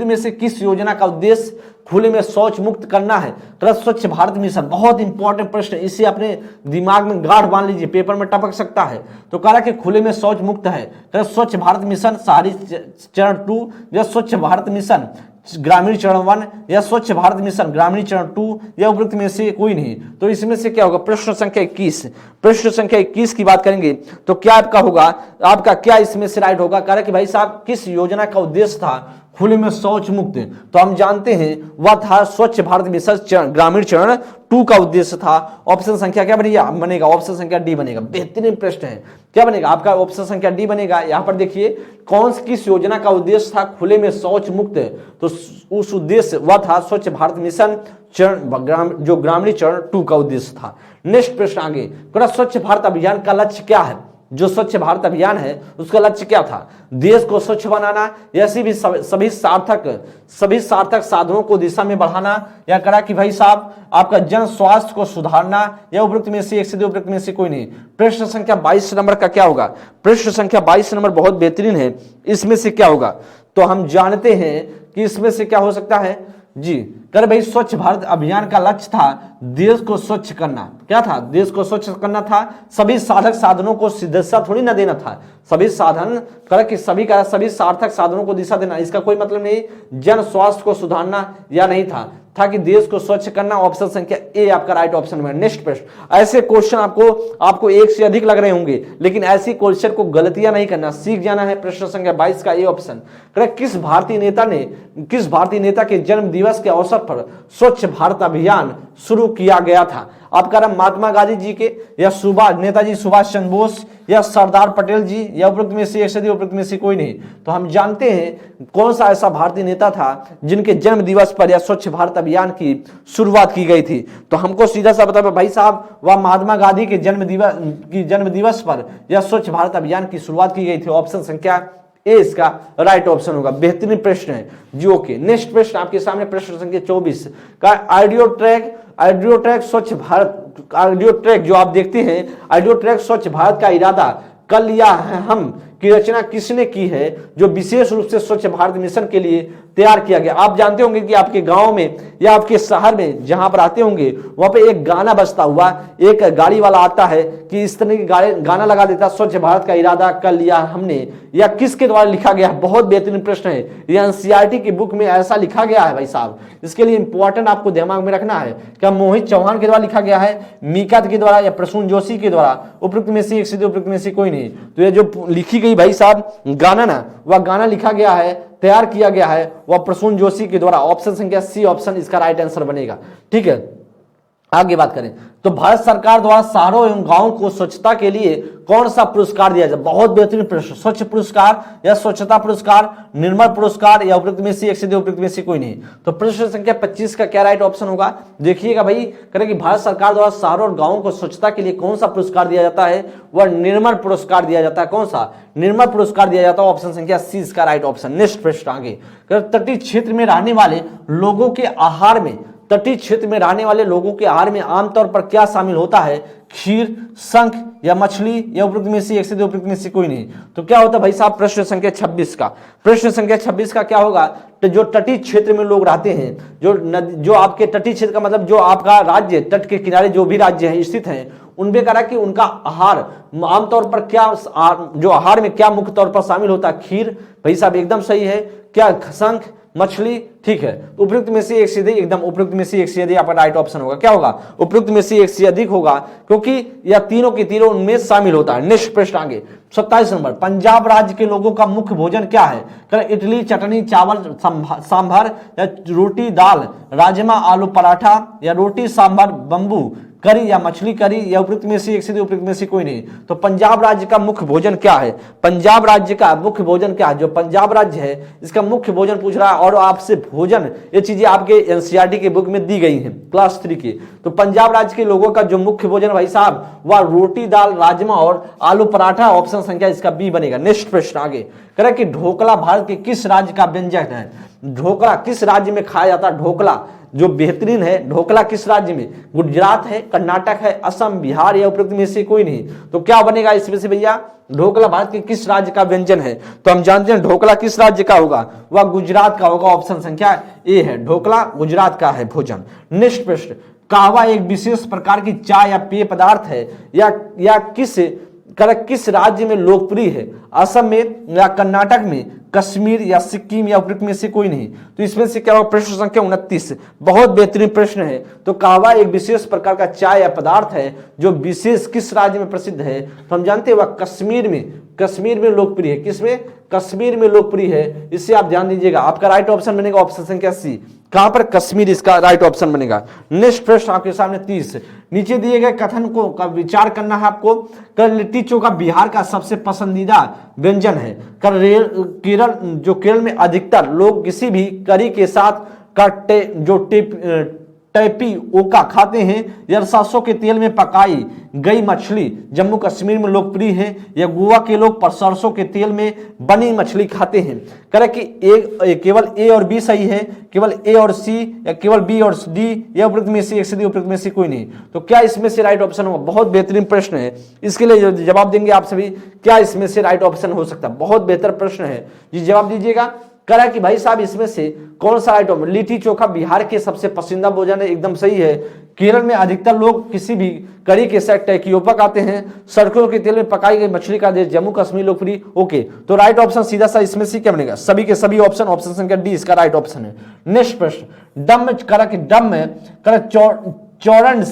में से किस योजना का उद्देश्य खुले में शौच मुक्त करना है? स्वच्छ भारत मिशन। बहुत इंपॉर्टेंट प्रश्न, इसे अपने दिमाग में गाढ़ बांध लीजिए, पेपर में टपक सकता है। तो कहा कि खुले में शौच मुक्त है। स्वच्छ भारत मिशन शहरी चरण 2, या स्वच्छ भारत मिशन ग्रामीण चरण 1, या स्वच्छ भारत मिशन ग्रामीण चरण 2, या उपयुक्त में से कोई नहीं। तो इसमें से क्या होगा? प्रश्न संख्या 21। प्रश्न संख्या 21 की बात करेंगे तो क्या आपका होगा? आपका क्या इसमें से राइट होगा? कह रहा कि भाई साहब किस योजना का उद्देश्य था खुले में शौच मुक्त? तो हम जानते हैं वह था स्वच्छ भारत मिशन ग्रामीण चरण 2 का उद्देश्य था। ऑप्शन संख्या क्या बनेगा? ऑप्शन संख्या डी बनेगा। बेहतरीन प्रश्न है। क्या बनेगा आपका? ऑप्शन संख्या डी बनेगा। यहां पर देखिए किस योजना का उद्देश्य था खुले में शौच मुक्त? तो उस उद्देश्य वह था स्वच्छ भारत मिशन जो ग्रामीण चरण 2 का उद्देश्य था। नेक्स्ट प्रश्न आगे, स्वच्छ भारत अभियान का लक्ष्य क्या है? जो स्वच्छ भारत अभियान है उसका लक्ष्य क्या था? देश को स्वच्छ बनाना, या सभी सार्थक साधनों को दिशा में बढ़ाना, या करा कि भाई साहब आपका जन स्वास्थ्य को सुधारना, या उपयुक्त में से एक से उपयुक्त में से कोई नहीं। प्रश्न संख्या 22 नंबर का क्या होगा? प्रश्न संख्या 22 नंबर बहुत बेहतरीन है। इसमें से क्या होगा? तो हम जानते हैं कि इसमें से क्या हो सकता है जी। कर भाई स्वच्छ भारत अभियान का लक्ष्य था देश को स्वच्छ करना। क्या था? देश को स्वच्छ करना था। सभी साधक साधनों को दिशा थोड़ी ना देना था। सभी सभी सार्थक साधनों को दिशा देना, इसका कोई मतलब नहीं। जन स्वास्थ्य को सुधारना या नहीं था कि देश को स्वच्छ करना। ऑप्शन संख्या ए आपका राइट ऑप्शन है। नेक्स्ट प्रश्न, ऐसे क्वेश्चन आपको एक से अधिक लग रहे होंगे, लेकिन ऐसी क्वेश्चन को गलतियां नहीं करना, सीख जाना है। प्रश्न संख्या 22 का ए ऑप्शन, किस भारतीय नेता के जन्म दिवस के अवसर पर स्वच्छ भारत अभियान शुरू किया गया था? आपका नाम महात्मा गांधी जी के, या नेताजी सुभाष चंद्र बोस, या सरदार पटेल जी, या उपयुक्त में से एक से उपयुक्त में से कोई नहीं। तो हम जानते हैं कौन सा ऐसा भारतीय नेता था जिनके जन्म दिवस पर या स्वच्छ भारत अभियान की शुरुआत की गई थी। तो हमको सीधा सा बता भाई साहब वह महात्मा गांधी के जन्म दिवस पर या स्वच्छ भारत अभियान की शुरुआत की गई थी। ऑप्शन संख्या ए इसका राइट ऑप्शन होगा। बेहतरीन प्रश्न है जी। ओके, नेक्स्ट प्रश्न आपके सामने, प्रश्न संख्या 24 का ऑडियो ट्रैक स्वच्छ भारत, ऑडियो ट्रैक जो आप देखते हैं, ऑडियो ट्रैक स्वच्छ भारत का इरादा कल या हम की रचना किसने की है, जो विशेष रूप से स्वच्छ भारत मिशन के लिए तैयार किया गया। आप जानते होंगे कि आपके गांव में या आपके शहर में जहां पर आते होंगे वहां पे एक गाना बजता हुआ एक गाड़ी वाला आता है कि इस तरह की गाना लगा देता, स्वच्छ भारत का इरादा कल लिया हमने, या किसके द्वारा लिखा गया। बहुत बेहतरीन प्रश्न है, यह एनसीईआरटी की बुक में ऐसा लिखा गया है भाई साहब। इसके लिए इंपॉर्टेंट आपको दिमाग में रखना है, क्या मोहित चौहान के द्वारा लिखा गया है, मीका के द्वारा या प्रसून जोशी के द्वारा। उपयुक्त में से एक सीधे, उपयुक्त में से कोई नहीं। तो ये जो लिखी गई भाई साहब गाना ना, वह गाना लिखा गया है, तैयार किया गया है वह प्रसून जोशी के द्वारा। ऑप्शन संख्या सी ऑप्शन इसका राइट आंसर बनेगा। ठीक है, आगे बात करें तो भारत सरकार द्वारा शहरों एवं गांवों को स्वच्छता के लिए कौन सा पुरस्कार दिया जाए। बहुत बेहतरीन प्रश्न। स्वच्छ पुरस्कार या स्वच्छता पुरस्कार, निर्मल पुरस्कार या उपयुक्त में से एक से उपयुक्त में से कोई नहीं। तो प्रश्न संख्या 25 का क्या राइट ऑप्शन होगा, देखिएगा भाई। करें कि भारत सरकार द्वारा शहरों और गांवों को स्वच्छता के लिए कौन सा पुरस्कार दिया जाता है, वह निर्मल पुरस्कार दिया जाता है। कौन सा? निर्मल पुरस्कार दिया जाता है। ऑप्शन संख्या सी इसका राइट ऑप्शन। नेक्स्ट प्रश्न आगे, तटीय क्षेत्र में रहने वाले लोगों के आहार में, तटीय क्षेत्र में रहने वाले लोगों के आहार में आमतौर पर क्या शामिल होता है, खीर, शंख या मछली या उपयुक्त में से एक से उपयुक्त में से कोई नहीं। तो क्या होता है भाई साहब प्रश्न संख्या 26 का, प्रश्न संख्या 26 का क्या होगा, तो जो तटीय क्षेत्र में लोग रहते हैं, जो आपके तटीय क्षेत्र का मतलब जो आपका राज्य तट के किनारे जो भी राज्य है स्थित है, उनमें करा कि उनका आहार आमतौर पर क्या, जो आहार में क्या मुख्य तौर पर शामिल होता है, खीर भाई साहब एकदम सही है, क्या शंख, मछली, ठीक है। उपयुक्त में से एक से अधिक, एकदम उपयुक्त में से एक से अधिक आपका राइट ऑप्शन होगा। क्या होगा? उपयुक्त में से एक से अधिक होगा, क्योंकि यह तीनों के तीनों उनमें शामिल होता है। नेक्स्ट प्रश्न आगे 27 नंबर, पंजाब राज्य के लोगों का मुख्य भोजन क्या है, इडली, चटनी, चावल, सांभर या रोटी, दाल, राजमा, आलू पराठा या रोटी, सांभर, बम्बू करी या मछली करी या उपयुक्त में से एक से उपयुक्त में से कोई नहीं। तो पंजाब राज्य का मुख्य भोजन क्या है, पंजाब राज्य का मुख्य भोजन क्या है, जो पंजाब राज्य है इसका मुख्य भोजन पूछ रहा है। और आपसे भोजन ये चीजें आपके एनसीईआरटी के बुक में दी गई हैं क्लास 3 की। तो पंजाब राज्य के लोगों का जो मुख्य भोजन भाई साहब वह रोटी, दाल, राजमा और आलू पराठा। ऑप्शन संख्या इसका बी बनेगा। नेक्स्ट प्रश्न आगे करें कि ढोकला भारत के किस राज्य का व्यंजन है, ढोकला किस राज्य में खाया जाता है, ढोकला जो बेहतरीन है, ढोकला किस राज्य में, गुजरात है, कर्नाटक है, असम, बिहार या उपयुक्त में से कोई नहीं। तो क्या बनेगा इसमें से भैया, ढोकला भारत के किस राज्य का व्यंजन है। तो हम जानते हैं ढोकला किस राज्य का होगा, वह गुजरात का होगा। ऑप्शन संख्या ए है, ढोकला गुजरात का है भोजन। नेक्स्ट प्रश्न, कहवा एक विशेष प्रकार की चाय या पेय पदार्थ है या किस राज्य में लोकप्रिय है, असम में या कर्नाटक में, कश्मीर या सिक्किम या उपयुक्त में से कोई नहीं। तो इसमें से क्या होगा, प्रश्न संख्या 29। बहुत बेहतरीन प्रश्न है। तो कहवा एक विशेष प्रकार का चाय या पदार्थ है जो विशेष किस राज्य में प्रसिद्ध है। तो हम जानते हैं वह कश्मीर में लोकप्रिय है। किसमें? कश्मीर में लोकप्रिय है। इससे आप ध्यान दीजिएगा, आपका राइट ऑप्शन बनेगा ऑप्शन संख्या सी। कहां पर? कश्मीर इसका राइट ऑप्शन बनेगा। नेक्स्ट प्रश्न आपके सामने 30, नीचे दिए गए कथन को का विचार करना है आपको। लिट्टी चोखा बिहार का सबसे पसंदीदा व्यंजन है। केरल में अधिकतर लोग किसी भी करी के साथ टैपियोका खाते हैं, या सरसों के तेल में पकाई गई मछली जम्मू कश्मीर में लोकप्रिय है, या गोवा के लोग सरसों के तेल में बनी मछली खाते हैं। करें कि केवल ए और बी सही है, केवल ए और सी, या केवल बी और डी, या उपयुक्त में से एक से उपयुक्त में से कोई नहीं। तो क्या इसमें से राइट ऑप्शन होगा? बहुत बेहतरीन प्रश्न है। इसके लिए जवाब देंगे आप सभी, क्या इसमें से राइट ऑप्शन हो सकता है। बहुत बेहतर प्रश्न है जी, जवाब दीजिएगा। करा कि भाई साहब इसमें से कौन सा आइटम, लिट्टी चोखा बिहार के सबसे पसंदीदा भोजन है, एकदम सही है। केरल में अधिकतर लोग किसी भी करी के साथ टैकियोपा खाते हैं, सरसों के तेल में पकाई गई मछली का देश जम्मू कश्मीर लोकप्रिय। ओके, तो राइट ऑप्शन सीधा सा इसमें से क्या बनेगा, सभी के सभी ऑप्शन, ऑप्शन संख्या डी इसका राइट ऑप्शन है। नेक्स्ट प्रश्न, डम में चौरंड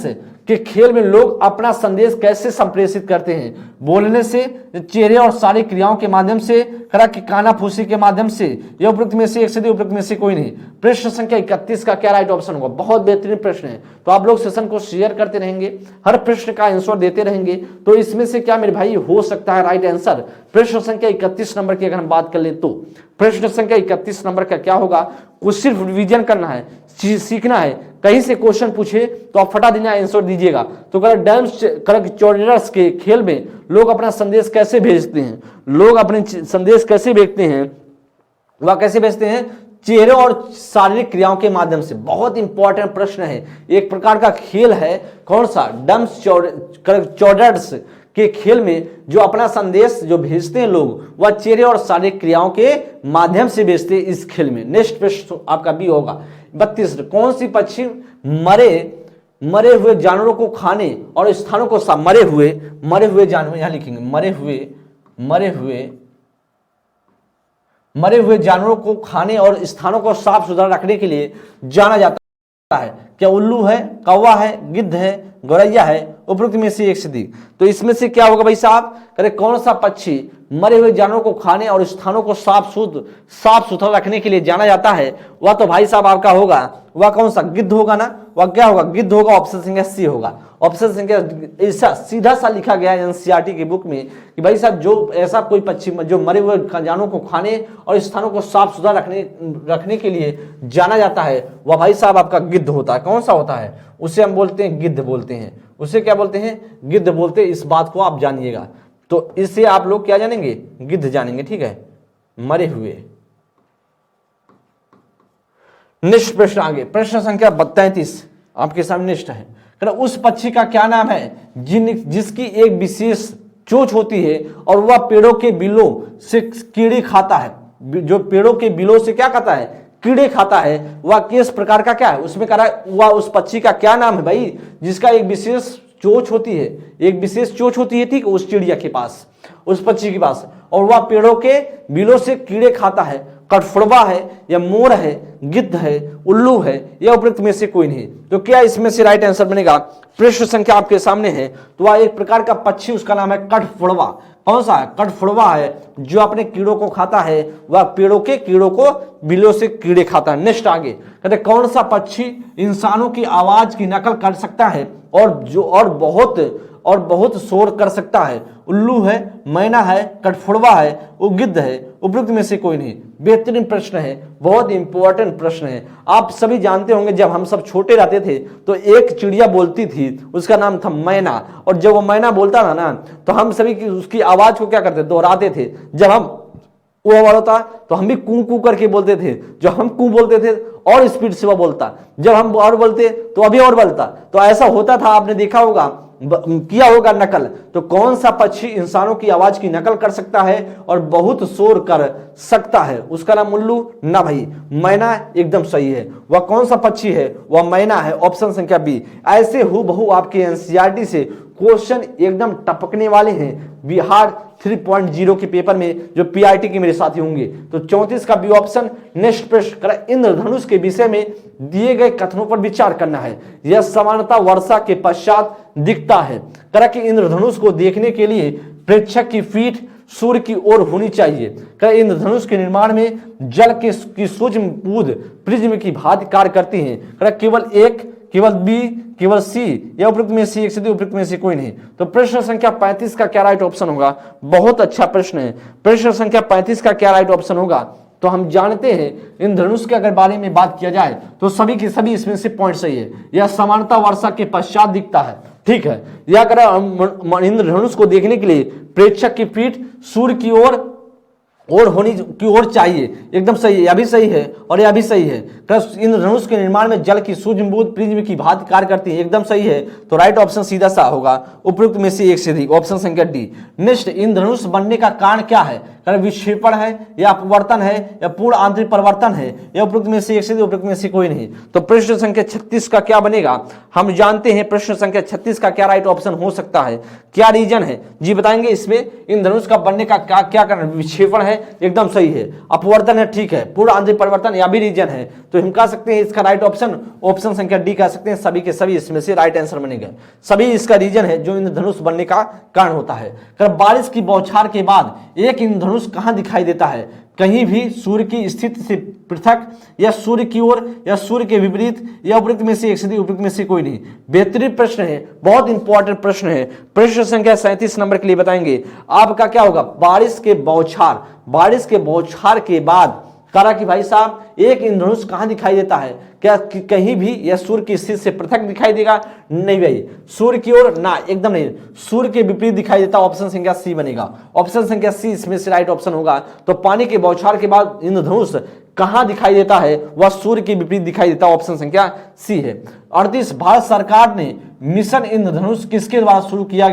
के खेल में लोग अपना संदेश कैसे संप्रेषित करते हैं, बोलने से, चेहरे और सारी क्रियाओं के माध्यम से, करा कि कानाफूसी के माध्यम से, या उपयुक्त में से एक से उपयुक्त में से कोई नहीं। प्रश्न संख्या 31 का क्या राइट ऑप्शन होगा? बहुत बेहतरीन प्रश्न है। तो आप लोग सेशन को शेयर करते रहेंगे, हर प्रश्न का आंसर देते रहेंगे, तो इसमें से क्या मेरे भाई हो सकता है राइट आंसर। प्रश्न संख्या 31 नंबर की अगर हम बात कर ले तो प्रश्न संख्या 31 नंबर का क्या होगा, कुछ सिर्फ रिवीजन करना है, सीखना है। कहीं से क्वेश्चन पूछे तो आप फटा देना आंसर दीजिएगा। तो डैम्स के खेल में लोग अपना संदेश कैसे भेजते हैं, लोग अपने संदेश कैसे भेजते हैं, वह कैसे भेजते हैं, चेहरे और शारीरिक क्रियाओं के माध्यम से। बहुत इंपॉर्टेंट प्रश्न है, एक प्रकार का खेल है, कौन सा, डम्स चौडर्स के खेल में जो अपना संदेश जो भेजते हैं लोग, वह चेहरे और शारीरिक क्रियाओं के माध्यम से भेजते हैं इस खेल में। नेक्स्ट प्रश्न आपका बी होगा 32, कौन सी पक्षी मरे हुए जानवरों को खाने और स्थानों को मरे हुए जानवर, यहां लिखेंगे मरे हुए जानवरों को खाने और स्थानों को साफ सुथरा रखने के लिए जाना जाता है? क्या उल्लू है, कौवा है, गिद्ध है, गौरैया है? उपरोक्त में से एक से दी। तो इसमें से क्या होगा भाई साहब, करें कौन सा पक्षी मरे हुए जानवरों को खाने और स्थानों को साफ सुथरा रखने के लिए जाना जाता है? वह तो भाई साहब आपका होगा, वह कौन सा, गिद्ध होगा ना। वह क्या होगा, गिद्ध होगा। ऑप्शन संख्या सी होगा। ऑप्शन संख्या ऐसा सीधा सा लिखा गया है एनसीईआरटी की बुक में कि भाई साहब जो ऐसा कोई पक्षी जो मरे हुए जानवरों को खाने और स्थानों को साफ सुथरा रखने के लिए जाना जाता है, वह भाई साहब आपका गिद्ध होता है। कौन सा होता है, उसे हम बोलते हैं गिद्ध बोलते हैं। उसे क्या बोलते हैं, गिद्ध बोलते हैं। इस बात को आप जानिएगा। तो इससे आप लोग क्या जानेंगे, गिद्ध जानेंगे, ठीक है, मरे हुए। नेक्स्ट प्रश्न आगे, प्रश्न संख्या 33 आपके सामने नेक्स्ट है। उस पक्षी का क्या नाम है जिसकी एक विशेष चोंच होती है और वह पेड़ों के बिलों से कीड़े खाता है? जो पेड़ों के बिलों से क्या खाता है, कीड़े खाता है, वह किस प्रकार का क्या है? उसमें कह रहा है वह उस पक्षी का क्या नाम है भाई, जिसका एक विशेष चोंच होती है, एक विशेष चोंच होती है, ठीक, उस चिड़िया के पास, उस पक्षी के पास, और वह पेड़ों के बिलों से कीड़े खाता है। कठफोड़वा है या मोर है, गिद्ध है, उल्लू है, या उपरोक्त में से कोई नहीं? तो क्या इसमें से राइट आंसर बनेगा? प्रश्न संख्या आपके सामने है। तो वह एक प्रकार का पक्षी, उसका नाम है कठफोड़वा। कौन सा है, कठफोड़वा है, जो अपने कीड़ों को खाता है, वह पेड़ों के कीड़ों को बिलों से कीड़े खाता है। नेक्स्ट आगे कहते कौन सा पक्षी इंसानों की आवाज की नकल कर सकता है और बहुत शोर कर सकता है? उल्लू है, मैना है, कठफोड़वा है, वो गिद्ध है, उपरोक्त में से कोई नहीं? बेहतरीन प्रश्न है, बहुत इंपॉर्टेंट प्रश्न है। आप सभी जानते होंगे जब हम सब छोटे रहते थे तो एक चिड़िया बोलती थी, उसका नाम था मैना, और जब वो मैना बोलता था ना तो हम सभी की उसकी आवाज को क्या करते, दोहराते थे। जब हम वो आवाज होता तो हम भी कू कू करके बोलते थे, जो हम कू बोलते थे और स्पीड से वो बोलता, जब हम और बोलते तो अभी और बोलता। तो ऐसा होता था, आपने देखा होगा, किया होगा नकल। तो कौन सा पक्षी इंसानों की आवाज की नकल कर सकता है और बहुत शोर कर सकता है? उसका नाम उल्लू ना भाई, मैना एकदम सही है। वह कौन सा पक्षी है, वह मैना है। ऑप्शन संख्या बी। ऐसे हूबहू आपके एनसीईआरटी से क्वेश्चन एकदम टपकने वाले हैं बिहार 3.0 के पेपर में, जो पीआईटी के मेरे साथी होंगे। तो 34 का बी ऑप्शन। नेक्स्ट प्रश्न, इंद्रधनुष के विषय में दिए गए कथनों पर विचार करना है। यह सामान्यतः वर्षा के पश्चात दिखता है। करा कि इंद्रधनुष को देखने के लिए प्रेक्षक की पीठ सूर्य की ओर होनी चाहिए। इंद्रधनुष के निर्माण में जल की सूक्ष्म बूंद प्रिज्म की भांति कार्य करती है। केवल एक, केवल बी, केवल सी, या उपरोक्त में से एक से उपरोक्त में से कोई नहीं? तो प्रश्न संख्या 35 का क्या राइट ऑप्शन होगा? बहुत अच्छा प्रश्न है। प्रश्न संख्या 35 का क्या राइट ऑप्शन होगा? तो हम जानते हैं इंद्रधनुष के अगर बारे में बात किया जाए तो सभी के सभी इसमें से पॉइंट सही है। यह सामान्यतः वर्षा के पश्चात दिखता है, ठीक है। या अगर इंद्रधनुष को देखने के लिए प्रेक्षक की पीठ सूर्य की ओर चाहिए, एकदम सही है, यह भी सही है और यह भी सही है। इंद्रधनुष के निर्माण में जल की सूक्ष्म बूंद प्रिज्म की भांति कार्य करती है, एकदम सही है। तो राइट ऑप्शन सीधा सा होगा उपयुक्त में से एक से दी, ऑप्शन संख्या डी। नेक्स्ट, इंद्रधनुष बनने का कारण क्या है? विक्षेपण है या अपवर्तन है या पूर्ण आंतरिक परिवर्तन है, या उपयुक्त में से एक से दी, उपयुक्त में से कोई नहीं? तो प्रश्न संख्या 36 का क्या बनेगा? हम जानते हैं प्रश्न संख्या 36 का क्या राइट ऑप्शन हो सकता है, क्या रीजन है जी बताएंगे। इसमें इंद्रधनुष का बनने का क्या कारण? विक्षेपण है, एकदम सही है। अपवर्तन है, ठीक है। पूर्ण आंतरिक परिवर्तन, या भी रीजन है। तो हम कह सकते हैं इसका राइट ऑप्शन ऑप्शन संख्या डी कह सकते हैं। सभी के सभी इसमें से राइट आंसर बनेगा। सभी इसका रीजन है जो इंद्रधनुष बनने का कारण होता है। बारिश की बौछार के बाद एक इंद्रधनुष कहां दिखाई देता है? कहीं भी सूर्य की स्थिति से पृथक, या सूर्य की ओर, या सूर्य के विपरीत, या उपयुक्त में से एक से उपयुक्त में से कोई नहीं? बेहतरीन प्रश्न है, बहुत इंपॉर्टेंट प्रश्न है। प्रश्न संख्या 37 नंबर के लिए बताएंगे आपका क्या होगा? बारिश के बौछार के बाद करा कि भाई साहब एक इंद्रधनुष कहाँ दिखाई देता है? क्या कहीं भी यह सूर्य की स्थिति से पृथक दिखाई देगा? नहीं भाई, सूर्य की ओर ना, एकदम नहीं, सूर्य के विपरीत दिखाई देता। ऑप्शन संख्या सी बनेगा। ऑप्शन संख्या सी इसमें से राइट ऑप्शन होगा। तो पानी के बौछार के बाद इंद्रधनुष कहां दिखाई देता है? वह सूर्य के विपरीत दिखाई देता है। ऑप्शन संख्या सी है। 38, भारत सरकार ने मिशन इंद्रधनुष किसके द्वारा शुरू किया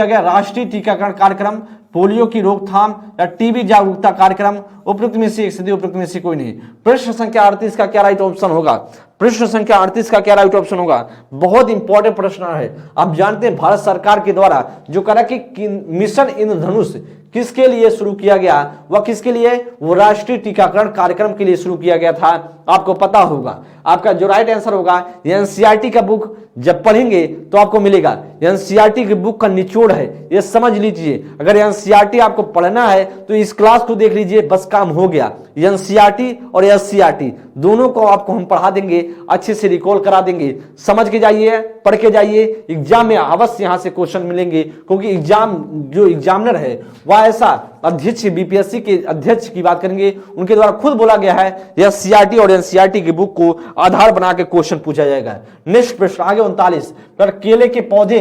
गया? राष्ट्रीय टीकाकरण कार्यक्रम, पोलियो की रोकथाम या टीबी जागरूकता कार्यक्रम। उपयुक्त में से एक सदी, उपयुक्त में से कोई नहीं। प्रश्न संख्या 38 का क्या राइट ऑप्शन होगा? प्रश्न संख्या 38 का क्या राइट ऑप्शन होगा? बहुत इंपॉर्टेंट प्रश्न है। आप जानते हैं भारत सरकार के द्वारा जो करा कि मिशन इंद्रधनुष किसके लिए शुरू किया गया? वह किसके लिए? वो राष्ट्रीय टीकाकरण कार्यक्रम के लिए शुरू किया गया था। आपको पता होगा। आपका जो राइट आंसर होगा, एनसीईआरटी का बुक जब पढ़ेंगे तो आपको मिलेगा। एनसीईआरटी की बुक का निचोड़ है, ये समझ लीजिए। अगर एनसीईआरटी आपको पढ़ना है तो इस क्लास को देख लीजिए, बस काम हो गया। एनसीईआरटी और एससीईआरटी दोनों को आपको हम पढ़ा देंगे, अच्छे से रिकॉल करा देंगे। समझ के जाइए, पढ़ के जाइए, एग्जाम में अवश्य यहां से क्वेश्चन मिलेंगे। क्योंकि एग्जाम जो एग्जामिनर है वह ऐसा अध्यक्ष, बीपीएससी के अध्यक्ष की बात करेंगे, उनके द्वारा खुद बोला गया है एससीईआरटी और एनसीईआरटी की बुक को आधार बना के क्वेश्चन पूछा जाएगा। नेक्स्ट प्रश्न आगे 39, केले के पौधे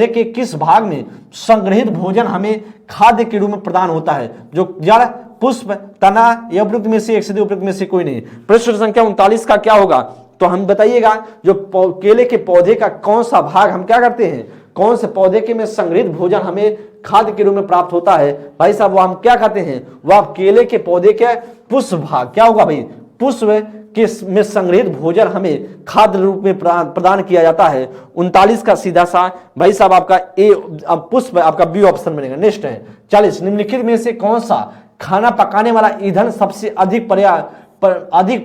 के किस भाग में संग्रहित भोजन हमें खाद्य के रूप में प्रदान होता है? जो जड़, पुष्प, तना, या उपयुक्त में से एक से उपयुक्त में से कोई नहीं। प्रश्न संख्या 39 का क्या होगा? तो हम बताइएगा, जो केले के पौधे का कौन सा भाग हम क्या करते हैं? कौन से पौधे के में संग्रहित भोजन हमें खाद्य के रूप में प्राप्त होता है? भाई साहब, वो हम क्या खाते हैं? वह केले के पौधे के पुष्प भाग। क्या होगा भाई? पुष्प में संग्रहित भोजन हमें खाद्य रूप में प्रदान किया जाता है। 39 का सीधा सा भाई साहब आपका ए पुष्प, आपका बी ऑप्शन बनेगा। नेक्स्ट है 40, निम्नलिखित में से कौन सा खाना पकाने वाला ईंधन सबसे अधिक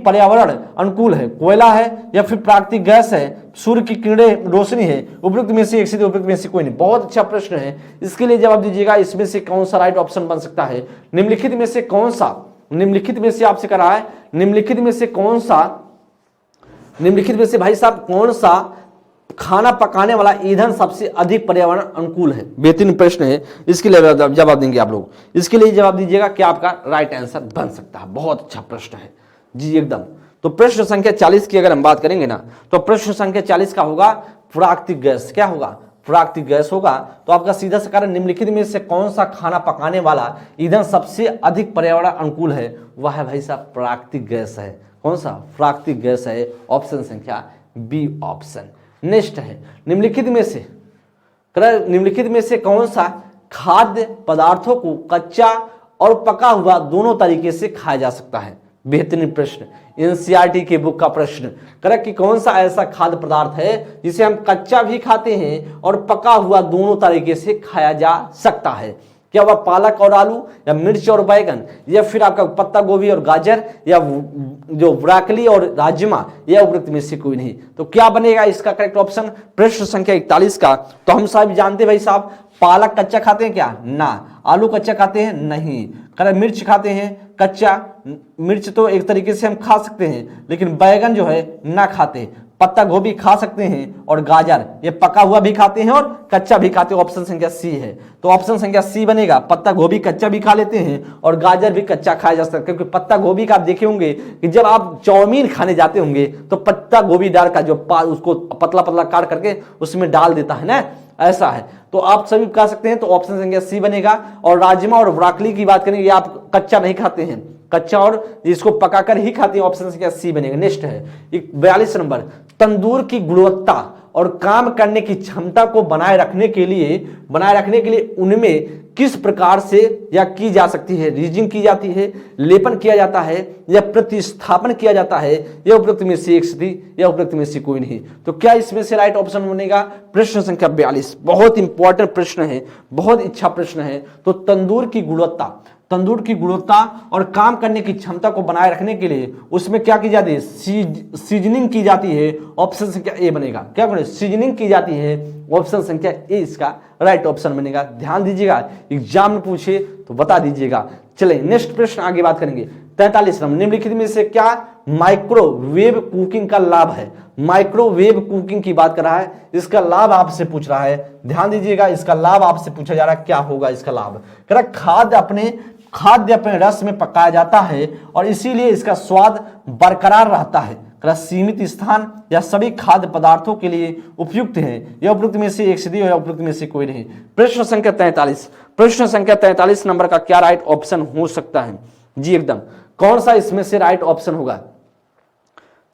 पर्यावरण अनुकूल है? कोयला है या फिर प्राकृतिक गैस है, सूर्य की किरणें, रोशनी है? उपयुक्त में से एक से उपयुक्त में से कोई नहीं। बहुत अच्छा प्रश्न है, इसके लिए जवाब दीजिएगा। इसमें से कौन सा राइट ऑप्शन बन सकता है? निम्नलिखित में से कौन सा, निम्नलिखित में से आपसे करा है, निम्नलिखित में से कौन सा, निम्नलिखित में से भाई साहब कौन सा खाना पकाने वाला ईंधन सबसे अधिक पर्यावरण अनुकूल है? बेहतरीन प्रश्न है, इसके लिए जवाब देंगे आप लोग। इसके लिए जवाब दीजिएगा, क्या आपका राइट आंसर बन सकता है? बहुत अच्छा प्रश्न है जी, एकदम। तो प्रश्न संख्या 40 की अगर हम बात करेंगे ना, तो प्रश्न संख्या 40 का होगा प्राकृतिक गैस। क्या होगा? प्राकृतिक गैस होगा। तो आपका सीधा सा कारण, निम्नलिखित में से कौन सा खाना पकाने वाला ईंधन सबसे अधिक पर्यावरण अनुकूल है? वह है भाई साहब प्राकृतिक गैस है। कौन सा? प्राकृतिक गैस है। ऑप्शन संख्या बी ऑप्शन। नेक्स्ट है, निम्नलिखित में से कौन सा खाद्य पदार्थों को कच्चा और पका हुआ दोनों तरीके से खाया जा सकता है? बेहतरीन प्रश्न, एनसीईआरटी के बुक का प्रश्न। करेक्ट कि कौन सा ऐसा खाद्य पदार्थ है जिसे हम कच्चा भी खाते हैं और पका हुआ दोनों तरीके से खाया जा सकता है? क्या वह पालक और आलू, या मिर्च और बैगन, या फिर आपका पत्ता गोभी और गाजर, या जो ब्रोकली और राजमा, या उपयुक्त में से कोई नहीं? तो क्या बनेगा इसका करेक्ट ऑप्शन? प्रश्न संख्या 41 का। तो हम सब जानते भाई साहब, पालक कच्चा खाते हैं क्या? ना। आलू कच्चा खाते हैं? नहीं। करेक्ट। मिर्च खाते हैं कच्चा? मिर्च तो एक तरीके से हम खा सकते हैं, लेकिन बैगन जो है ना खाते। पत्ता गोभी खा सकते हैं, और गाजर ये पका हुआ भी खाते हैं और कच्चा भी खाते हैं। ऑप्शन संख्या सी है। तो ऑप्शन संख्या सी बनेगा। पत्ता गोभी कच्चा भी खा लेते हैं और गाजर भी कच्चा खाया जा सकता है। क्योंकि पत्ता गोभी का आप देखे होंगे कि जब आप चाउमीन खाने जाते होंगे तो पत्ता गोभी डाल का जो उसको पतला पतला काट करके उसमें डाल देता है ना, ऐसा है। तो आप सभी खा सकते हैं। तो ऑप्शन संख्या सी बनेगा। और राजमा और ब्रोकली की बात करें, ये आप कच्चा नहीं खाते हैं, कच्चा और इसको पकाकर ही खाते हैं। ऑप्शन संख्या सी बनेगा। नेक्स्ट है 42 नंबर, तंदूर की गुणवत्ता और काम करने की क्षमता को बनाए रखने के लिए उनमें किस प्रकार से या की जा सकती है? रीजिंग की जाती है, लेपन किया जाता है, या प्रतिस्थापन किया जाता है, या उपयुक्त में से एक स्थिति, या उपयुक्त में से कोई नहीं? तो क्या इसमें से राइट ऑप्शन बनेगा? प्रश्न संख्या 42 बहुत इंपॉर्टेंट प्रश्न है, बहुत अच्छा प्रश्न है। तो तंदूर की गुणवत्ता और काम करने की क्षमता को बनाए रखने के लिए उसमें क्या की जाती है? सीजनिंग की जाती है। ऑप्शन संख्या ए बनेगा। क्या करें? सीजनिंग की जाती है। ऑप्शन संख्या ए इसका राइट ऑप्शन बनेगा। ध्यान दीजिएगा, एग्जाम में पूछे तो बता दीजिएगा। चले नेक्स्ट प्रश्न आगे बात करेंगे। 43 नंबर, निम्नलिखित में से क्या माइक्रोवेव कुकिंग का लाभ है? माइक्रोवेव कुकिंग की बात कर रहा है, इसका लाभ आपसे पूछ रहा है। ध्यान दीजिएगा, इसका लाभ आपसे पूछा जा रहा है, क्या होगा इसका लाभ? कह रहा खाद्य अपने खाद्य अपने रस में पकाया जाता है और इसीलिए इसका स्वाद बरकरार रहता है। सीमित स्थान या सभी खाद्य पदार्थों के लिए उपयुक्त है। यह उपयुक्त में से एक सदी और उपयुक्त में से कोई नहीं। प्रश्न संख्या 43, प्रश्न संख्या 43 नंबर का क्या राइट ऑप्शन हो सकता है? जी एकदम, कौन सा इसमें से राइट ऑप्शन होगा?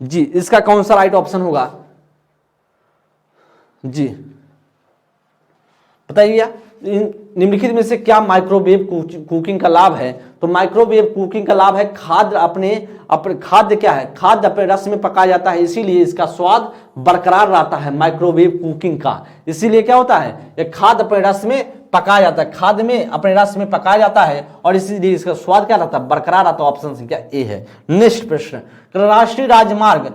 जी इसका कौन सा राइट ऑप्शन होगा? जी बताइए, निम्नलिखित में से क्या माइक्रोवेव कुकिंग का लाभ है? तो माइक्रोवेव कुकिंग का लाभ है खाद्य अपने खाद्य क्या है? खाद्य अपने रस में पकाया जाता है, इसीलिए इसका स्वाद बरकरार रहता है माइक्रोवेव कुकिंग का। इसीलिए क्या होता है, ये खाद्य अपने रस में पकाया जाता है, खाद्य में अपने रस में पकाया जाता है और इसीलिए इसका स्वाद क्या रहता है? बरकरार रहता है। ऑप्शन संख्या ए है। नेक्स्ट प्रश्न, राष्ट्रीय राजमार्ग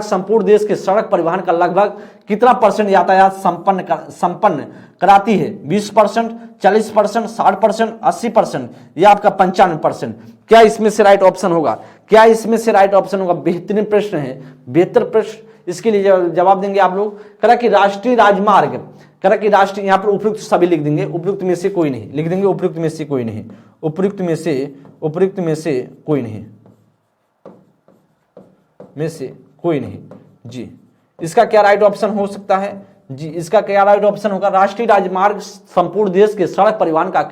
संपूर्ण देश के सड़क परिवहन का लगभग कितना परसेंट यातायात संपन्न कराती है? 20%, 40%, 60%, 80% या आपका 95%? क्या इसमें से राइट ऑप्शन होगा? क्या इसमें से राइट ऑप्शन होगा? बेहतरीन प्रश्न है, बेहतर प्रश्न। इसके लिए जवाब देंगे आप लोग। करा कि राष्ट्रीय राजमार्ग, करा कि राष्ट्रीय, यहाँ पर उपयुक्त सभी लिख देंगे, उपयुक्त में से कोई नहीं लिख देंगे, उपयुक्त में से कोई नहीं, उपयुक्त में से कोई नहीं, में से कोई नहीं। जी इसका क्या राइट ऑप्शन हो सकता है? जी इसका क्या राइट ऑप्शन होगा? राष्ट्रीय राजमार्ग संपूर्ण देश के सड़क परिवहन का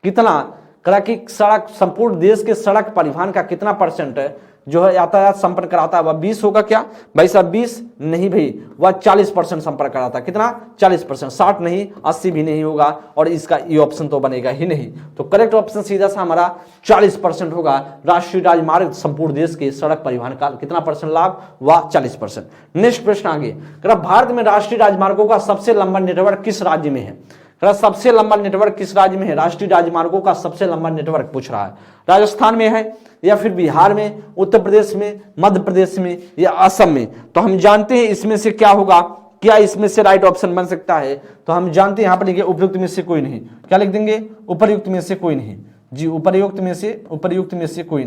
कितना करा कि सड़क संपूर्ण देश के सड़क परिवहन का कितना परसेंट है जो है यातायात संपर्क कराता है? वह 20 होगा क्या भाई साहब? 20 नहीं भाई, वह 40% संपर्क कराता है। कितना? 40%। 60 नहीं, 80 भी नहीं होगा और इसका ये ऑप्शन तो बनेगा ही नहीं। तो करेक्ट ऑप्शन सीधा सा हमारा 40% होगा। राष्ट्रीय राजमार्ग संपूर्ण देश के सड़क परिवहन का कितना परसेंट लाभ? वह 40%। नेक्स्ट प्रश्न आगे, भारत में राष्ट्रीय राजमार्गों का सबसे लंबा नेटवर्क किस राज्य में है? सबसे लंबा नेटवर्क किस राज्य में है? राष्ट्रीय राजमार्गों का सबसे लंबा नेटवर्क पूछ रहा है। राजस्थान में है या फिर बिहार में, उत्तर प्रदेश में, मध्य प्रदेश में या असम में? तो हम जानते हैं इसमें से क्या होगा, क्या इसमें से राइट ऑप्शन बन सकता है? तो हम जानते हैं यहाँ पर लिखिए उपयुक्त में से कोई नहीं। क्या लिख देंगे? उपर्युक्त में से कोई नहीं। जी उपर्युक्त में से कोई नहीं, उपयुक्त में से कोई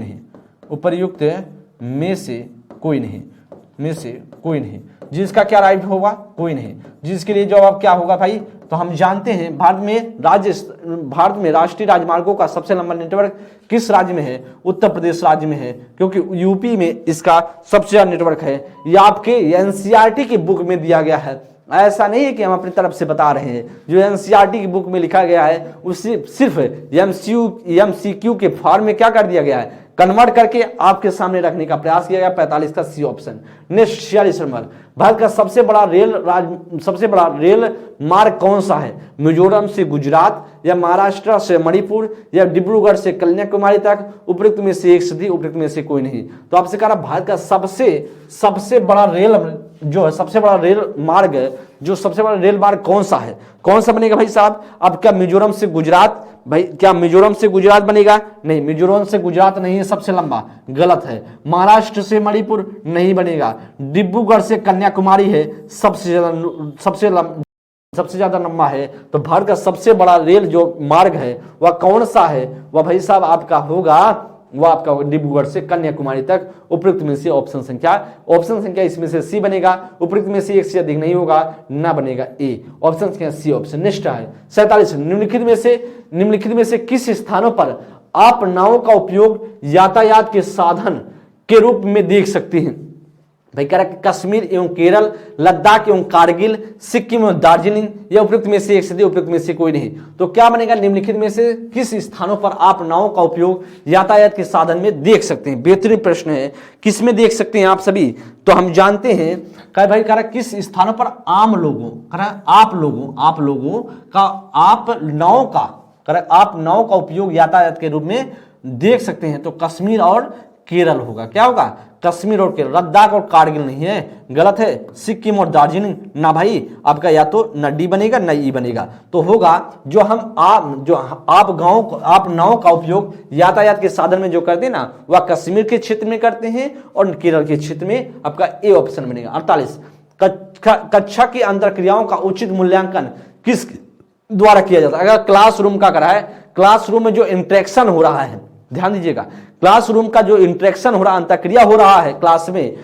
नहीं, में से कोई नहीं। जिसका क्या राइट होगा? कोई नहीं। जिसके लिए जवाब क्या होगा भाई? तो हम जानते हैं भारत में राष्ट्रीय राजमार्गों का सबसे लंबा नेटवर्क किस राज्य में है? उत्तर प्रदेश राज्य में है, क्योंकि यूपी में इसका सबसे ज्यादा नेटवर्क है। ये आपके एनसीईआरटी की बुक में दिया गया है, ऐसा नहीं है कि हम अपनी तरफ से बता रहे हैं। जो एनसीईआरटी की बुक में लिखा गया है उसे सिर्फ एमसीक्यू के फॉर्म में क्या कर दिया गया है? कन्वर्ट करके आपके सामने रखने का प्रयास किया गया। 45 का C option. Next 46 number, Bharat का सबसे बड़ा रेल मार्ग कौन सा है? मिजोरम से गुजरात या महाराष्ट्र से मणिपुर या डिब्रूगढ़ से कन्याकुमारी तक? उपयुक्त में से एक सदी, उपयुक्त में से कोई नहीं। तो आपसे कह रहा भारत का सबसे बड़ा रेल जो है, सबसे बड़ा रेल मार्ग जो सबसे बड़ा रेल मार्ग कौन सा है? कौन सा बनेगा भाई साहब? अब क्या मिजोरम से गुजरात? भाई क्या मिजोरम से गुजरात बनेगा? नहीं, मिजोरम से गुजरात नहीं है सबसे लंबा, गलत है। महाराष्ट्र से मणिपुर नहीं बनेगा। डिब्रूगढ़ से कन्याकुमारी है सबसे ज्यादा लंबा है। तो भारत का सबसे बड़ा रेल जो मार्ग है वह कौन सा है? वह भाई साहब आपका होगा, वह आपका डिब्रूगढ़ से कन्याकुमारी तक। उपयुक्त में से ऑप्शन संख्या इसमें से सी बनेगा। उपयुक्त में से एक से अधिक नहीं होगा, ना बनेगा ए। ऑप्शन संख्या सी ऑप्शन। नेक्स्ट है 47, निम्नलिखित में से किस स्थानों पर आप नावों का उपयोग यातायात के साधन के रूप में देख सकते हैं? भाई कह रहा कश्मीर एवं केरल, लद्दाख एवं कारगिल, सिक्किम एवं दार्जिलिंग या उपयुक्त में से एक से उपयुक्त में से कोई नहीं। तो क्या बनेगा? निम्नलिखित में से किस स्थानों पर आप नावों का उपयोग यातायात के साधन में देख सकते हैं? बेहतरीन प्रश्न है। किस में देख सकते हैं आप सभी? तो हम जानते हैं भाई कह रहा किस स्थानों पर आप नाव का उपयोग यातायात के रूप में देख सकते हैं। तो कश्मीर और केरल होगा। क्या होगा? कश्मीर और केरल। लद्दाख और कारगिल नहीं है, गलत है। सिक्किम और दार्जिलिंग ना भाई, आपका या तो न डी बनेगा न ई बनेगा। तो होगा जो आप नाव का उपयोग यातायात के साधन में जो करते हैं ना, वह कश्मीर के क्षेत्र में करते हैं और केरल के क्षेत्र में। आपका ए ऑप्शन बनेगा। 48, कक्षा की अंतरक्रियाओं का उचित मूल्यांकन किस द्वारा किया जाता है? अगर क्लासरूम का करा है, क्लासरूम में जो इंटरेक्शन हो रहा है, ध्यान दीजिएगा, क्लासरूम का जो इंटरेक्शन हो रहा, अंतःक्रिया हो रहा है क्लास में,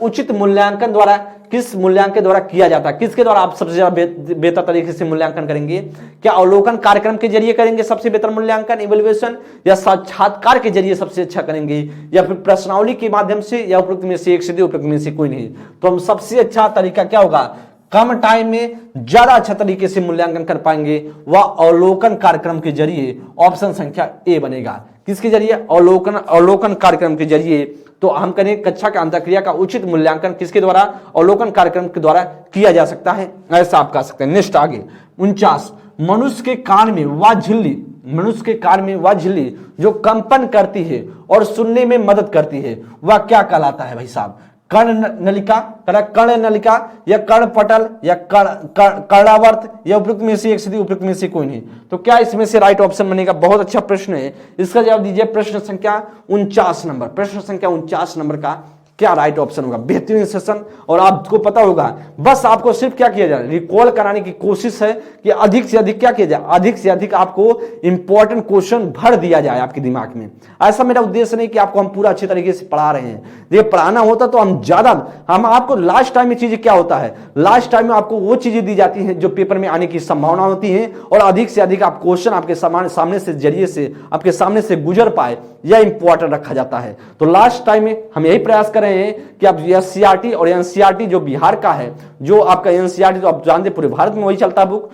उचित मूल्यांकन द्वारा, किस मूल्यांकन द्वारा किया जाता है, किसके द्वारा आप सबसे ज्यादा बेहतर तरीके से मूल्यांकन करेंगे? क्या अवलोकन कार्यक्रम के जरिए करेंगे सबसे बेहतर मूल्यांकन, इवैल्यूएशन, या साक्षात्कार के जरिए सबसे अच्छा करेंगे, या फिर प्रश्नावली के माध्यम से, या उपरोक्त में से एक से, उपरोक्त में से कोई नहीं? तो हम सबसे अच्छा तरीका क्या होगा, कम टाइम में ज्यादा अच्छा तरीके से मूल्यांकन कर पाएंगे, वह अवलोकन कार्यक्रम के जरिए। ऑप्शन संख्या ए बनेगा। किसके जरिए? अवलोकन कार्यक्रम के जरिए। तो हम करें कक्षा के अंतःक्रिया का उचित मूल्यांकन किसके द्वारा? अवलोकन कार्यक्रम के द्वारा किया जा सकता है, ऐसा आप कह सकते हैं। नेक्स्ट आगे 49, मनुष्य के कान में वह झिल्ली, मनुष्य के कान में वह झिल्ली जो कंपन करती है और सुनने में मदद करती है, वह क्या कहलाता है भाई साहब? कर्ण नलिका, कर्ण नलिका, या कर्ण पटल, या कर्णावर्त, या उपयुक्त में से एक से, उपयुक्त में से कोई नहीं? तो क्या इसमें से राइट ऑप्शन बनेगा? बहुत अच्छा प्रश्न है, इसका जवाब दीजिए। प्रश्न संख्या 49 नंबर, प्रश्न संख्या 49 नंबर का क्या राइट ऑप्शन होगा? बेहतरीन सेशन, और आपको पता होगा, बस आपको सिर्फ क्या किया जाए, रिकॉल कराने की कोशिश है कि अधिक से अधिक क्या किया जाए, अधिक से अधिक आपको इंपॉर्टेंट क्वेश्चन भर दिया जाए आपके दिमाग में। ऐसा मेरा उद्देश्य नहीं कि आपको हम पूरा अच्छे तरीके से पढ़ा रहे हैं, देखिए पढ़ाना होता तो हम आपको लास्ट टाइम में चीजें क्या होता है, लास्ट टाइम में आपको वो चीजें दी जाती हैं जो पेपर में आने की संभावना होती है, और अधिक से अधिक आप क्वेश्चन आपके सामने से जरिए से आपके सामने से गुजर पाए, यह इंपॉर्टेंट रखा जाता है। तो लास्ट टाइम में हम यही प्रयास कर रहे हैं कि आप एससीईआरटी और एनसीईआरटी जो बिहार का है, जो आपका एनसीईआरटी तो आप जानते पूरे भारत में वही चलता है बुक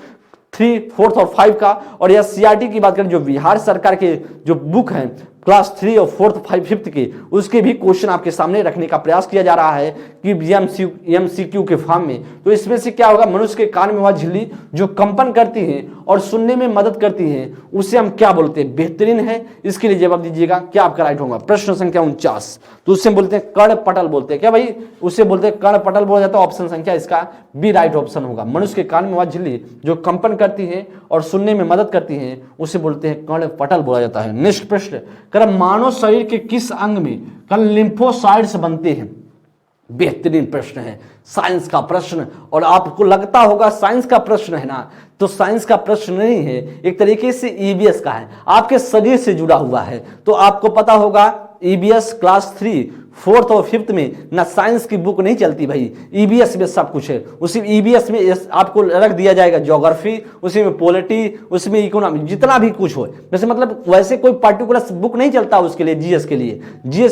3, 4 और 5 का, और एससीईआरटी की बात करें जो बिहार सरकार के जो बुक हैं क्लास 3 और 4, 5 के, उसके भी क्वेश्चन आपके सामने रखने का प्रयास किया जा रहा है कि एमसीक्यू के फॉर्म में। तो इसमें से क्या होगा, मनुष्य के कान में वह झिल्ली जो कंपन करती है और सुनने में मदद करती है, उसे हम क्या बोलते हैं? बेहतरीन है, इसके लिए जवाब दीजिएगा। क्या आपका राइट होगा? प्रश्न संख्या 49, तो उससे बोलते हैं कर्ण पटल बोलते हैं। क्या भाई? उससे बोलते हैं कर्ण पटल बोला जाता है। ऑप्शन संख्या इसका बी राइट ऑप्शन होगा। मनुष्य के कान में वह झिल्ली जो कंपन करती है और सुनने में मदद करती है, उसे बोलते हैं कर्ण पटल बोला जाता है। नेक्स्ट प्रश्न, मानव शरीर के किस अंग में लिम्फोसाइट्स बनते हैं? बेहतरीन प्रश्न है, साइंस का प्रश्न, और आपको लगता होगा साइंस का प्रश्न है ना, तो साइंस का प्रश्न नहीं है, एक तरीके से ईबीएस का है, आपके शरीर से जुड़ा हुआ है। तो आपको पता होगा ईबीएस क्लास 3, 4 और 5 में ना साइंस की बुक नहीं चलती भाई, ईबीएस में सब कुछ है। उसी ईबीएस में आपको रख दिया जाएगा ज्योग्राफी, उसी में पॉलिटी, उसमें इकोनॉमी, जितना भी कुछ हो, वैसे मतलब वैसे कोई पर्टिकुलर बुक नहीं चलता उसके लिए। जीएस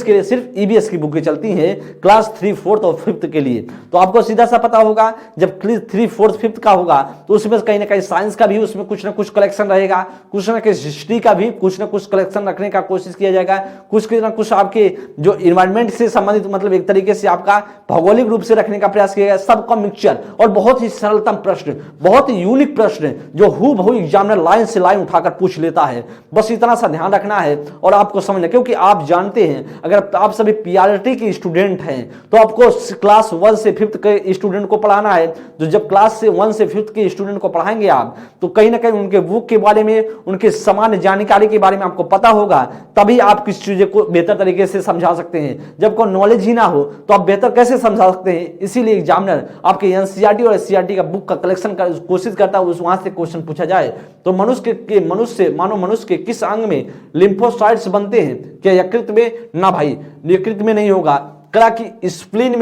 के लिए सिर्फ ईबीएस की बुकें चलती हैं क्लास 3, 4 और 5 के लिए। तो आपको सीधा सा पता होगा जब 3, 4, 5 का होगा तो उसमें कहीं ना कहीं साइंस का भी उसमें कुछ ना कुछ कलेक्शन रहेगा, कुछ ना कुछ हिस्ट्री का भी कुछ ना कुछ कलेक्शन रखने का कोशिश किया जाएगा, कुछ ना कुछ आपके जो इन्वायरमेंट से संबंधित, मतलब एक तरीके से आपका भौगोलिक रूप से रखने का प्रयास किया गया, सबका मिक्सचर। और बहुत ही सरलतम प्रश्न, बहुत ही यूनिक प्रश्न जो हूबहू एग्जामिनर लाइन से लाइन उठाकर पूछ लेता है। बस इतना सा ध्यान रखना है और आपको समझना, क्योंकि आप जानते हैं अगर आप सभी पीआरटी के स्टूडेंट हैं तो आपको क्लास 1 से 5 के स्टूडेंट को पढ़ाना है। तो जब क्लास से 1 से 5 के स्टूडेंट को पढ़ाएंगे आप, तो कहीं ना कहीं उनके बुक के बारे में, उनके सामान्य जानकारी के बारे में आपको पता होगा, तभी आप किस चीज को बेहतर तरीके से समझा सकते हैं। जब कोई नॉलेज ही ना हो तो आप बेहतर कैसे समझा सकते हैं? इसीलिए एग्जामिनर आपके एनसीईआरटी और एससीईआरटी का बुक का कलेक्शन का कोशिश करता है, उस वहां से क्वेश्चन पूछा जाए। तो मानव मनुष्य के किस अंग में लिम्फोसाइट्स बनते हैं? क्या यकृत में? ना भाई, यकृत में नहीं होगा। करा कि स्प्लीन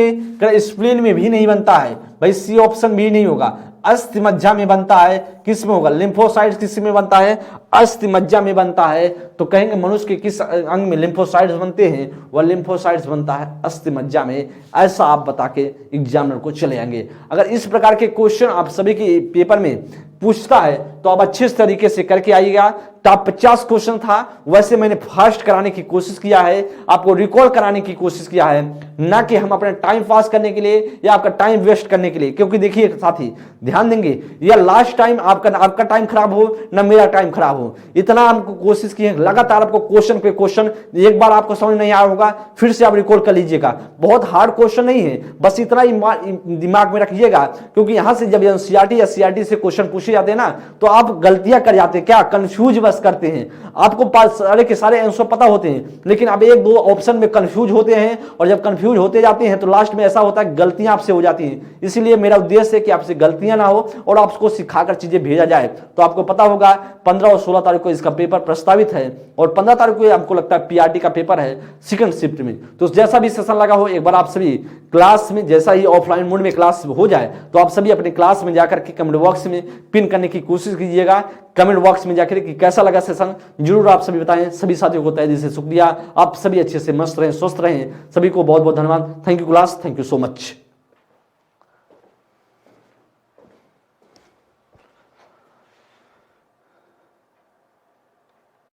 में भी नहीं बनता है भाई, सी ऑप्शन भी नहीं होगा। अस्थि मज्जा में बनता है, किस में होगा? लिम्फोसाइट्स किस में बनता है? अस्थि मज्जा में बनता है। तो कहेंगे मनुष्य के किस अंग में लिम्फोसाइट्स बनते हैं? वह लिम्फोसाइट्स बनता है अस्थि मज्जा में। ऐसा आप बता के एग्जामिनर को चले आएंगे। अगर इस प्रकार के क्वेश्चन आप सभी के पेपर में पूछता है तो आप अच्छे तरीके से करके आइएगा। टॉप 50 क्वेश्चन था, वैसे मैंने फास्ट कराने की कोशिश किया है, आपको रिकॉल कराने की कोशिश किया है, ना कि हम अपने टाइम पास करने के लिए या आपका टाइम वेस्ट करने के लिए। क्योंकि देखिए साथी, ध्यान देंगे, या लास्ट टाइम आपका टाइम खराब हो ना मेरा टाइम खराब हो, इतना हमको कोशिश की है। लगातार आपको क्वेश्चन पे क्वेश्चन, एक बार आपको समझ नहीं आया होगा फिर से आप रिकॉल कर लीजिएगा। बहुत हार्ड क्वेश्चन नहीं है, बस इतना ही दिमाग में रखिएगा, क्योंकि यहां से जब एनसीईआरटी या सीईआरटी से क्वेश्चन पूछे जाते हैं ना, तो आप गलतियां कर जाते हैं, क्या कंफ्यूज बस करते हैं। आपको सारे के सारे आंसर पता होते हैं, लेकिन आप 1-2 ऑप्शन में कंफ्यूज होते हैं, और जब कंफ्यूज होते जाते हैं तो लास्ट में ऐसा होता है गलतियां आपसे हो जाती हैं। इसीलिए मेरा उद्देश्य है कि आपसे गलतियां ना ना हो और आपको सिखाकर चीजें भेजा जाए। तो आपको पता होगा 15 और 16 तारीख को इसका पेपर प्रस्तावित है और 15 तारीख को हमको लगता है पीआरटी का पेपर है सेकंड शिफ्ट में। तो जैसा भी सेशन लगा हो, एक बार आप सभी क्लास में, जैसा ही ऑफलाइन मोड में क्लास हो जाए तो आप सभी अपने क्लास में जाकर के कमेंट बॉक्स में पिन करने की कोशिश कीजिएगा। कमेंट बॉक्स में जाकर कि कैसा लगा सेशन जरूर आप सभी बताएं। सभी साथियों को तहे दिल से शुक्रिया। आप सभी अच्छे से मस्त रहें, स्वस्थ रहें। सभी को बहुत बहुत धन्यवाद। Thank you class, thank you so much.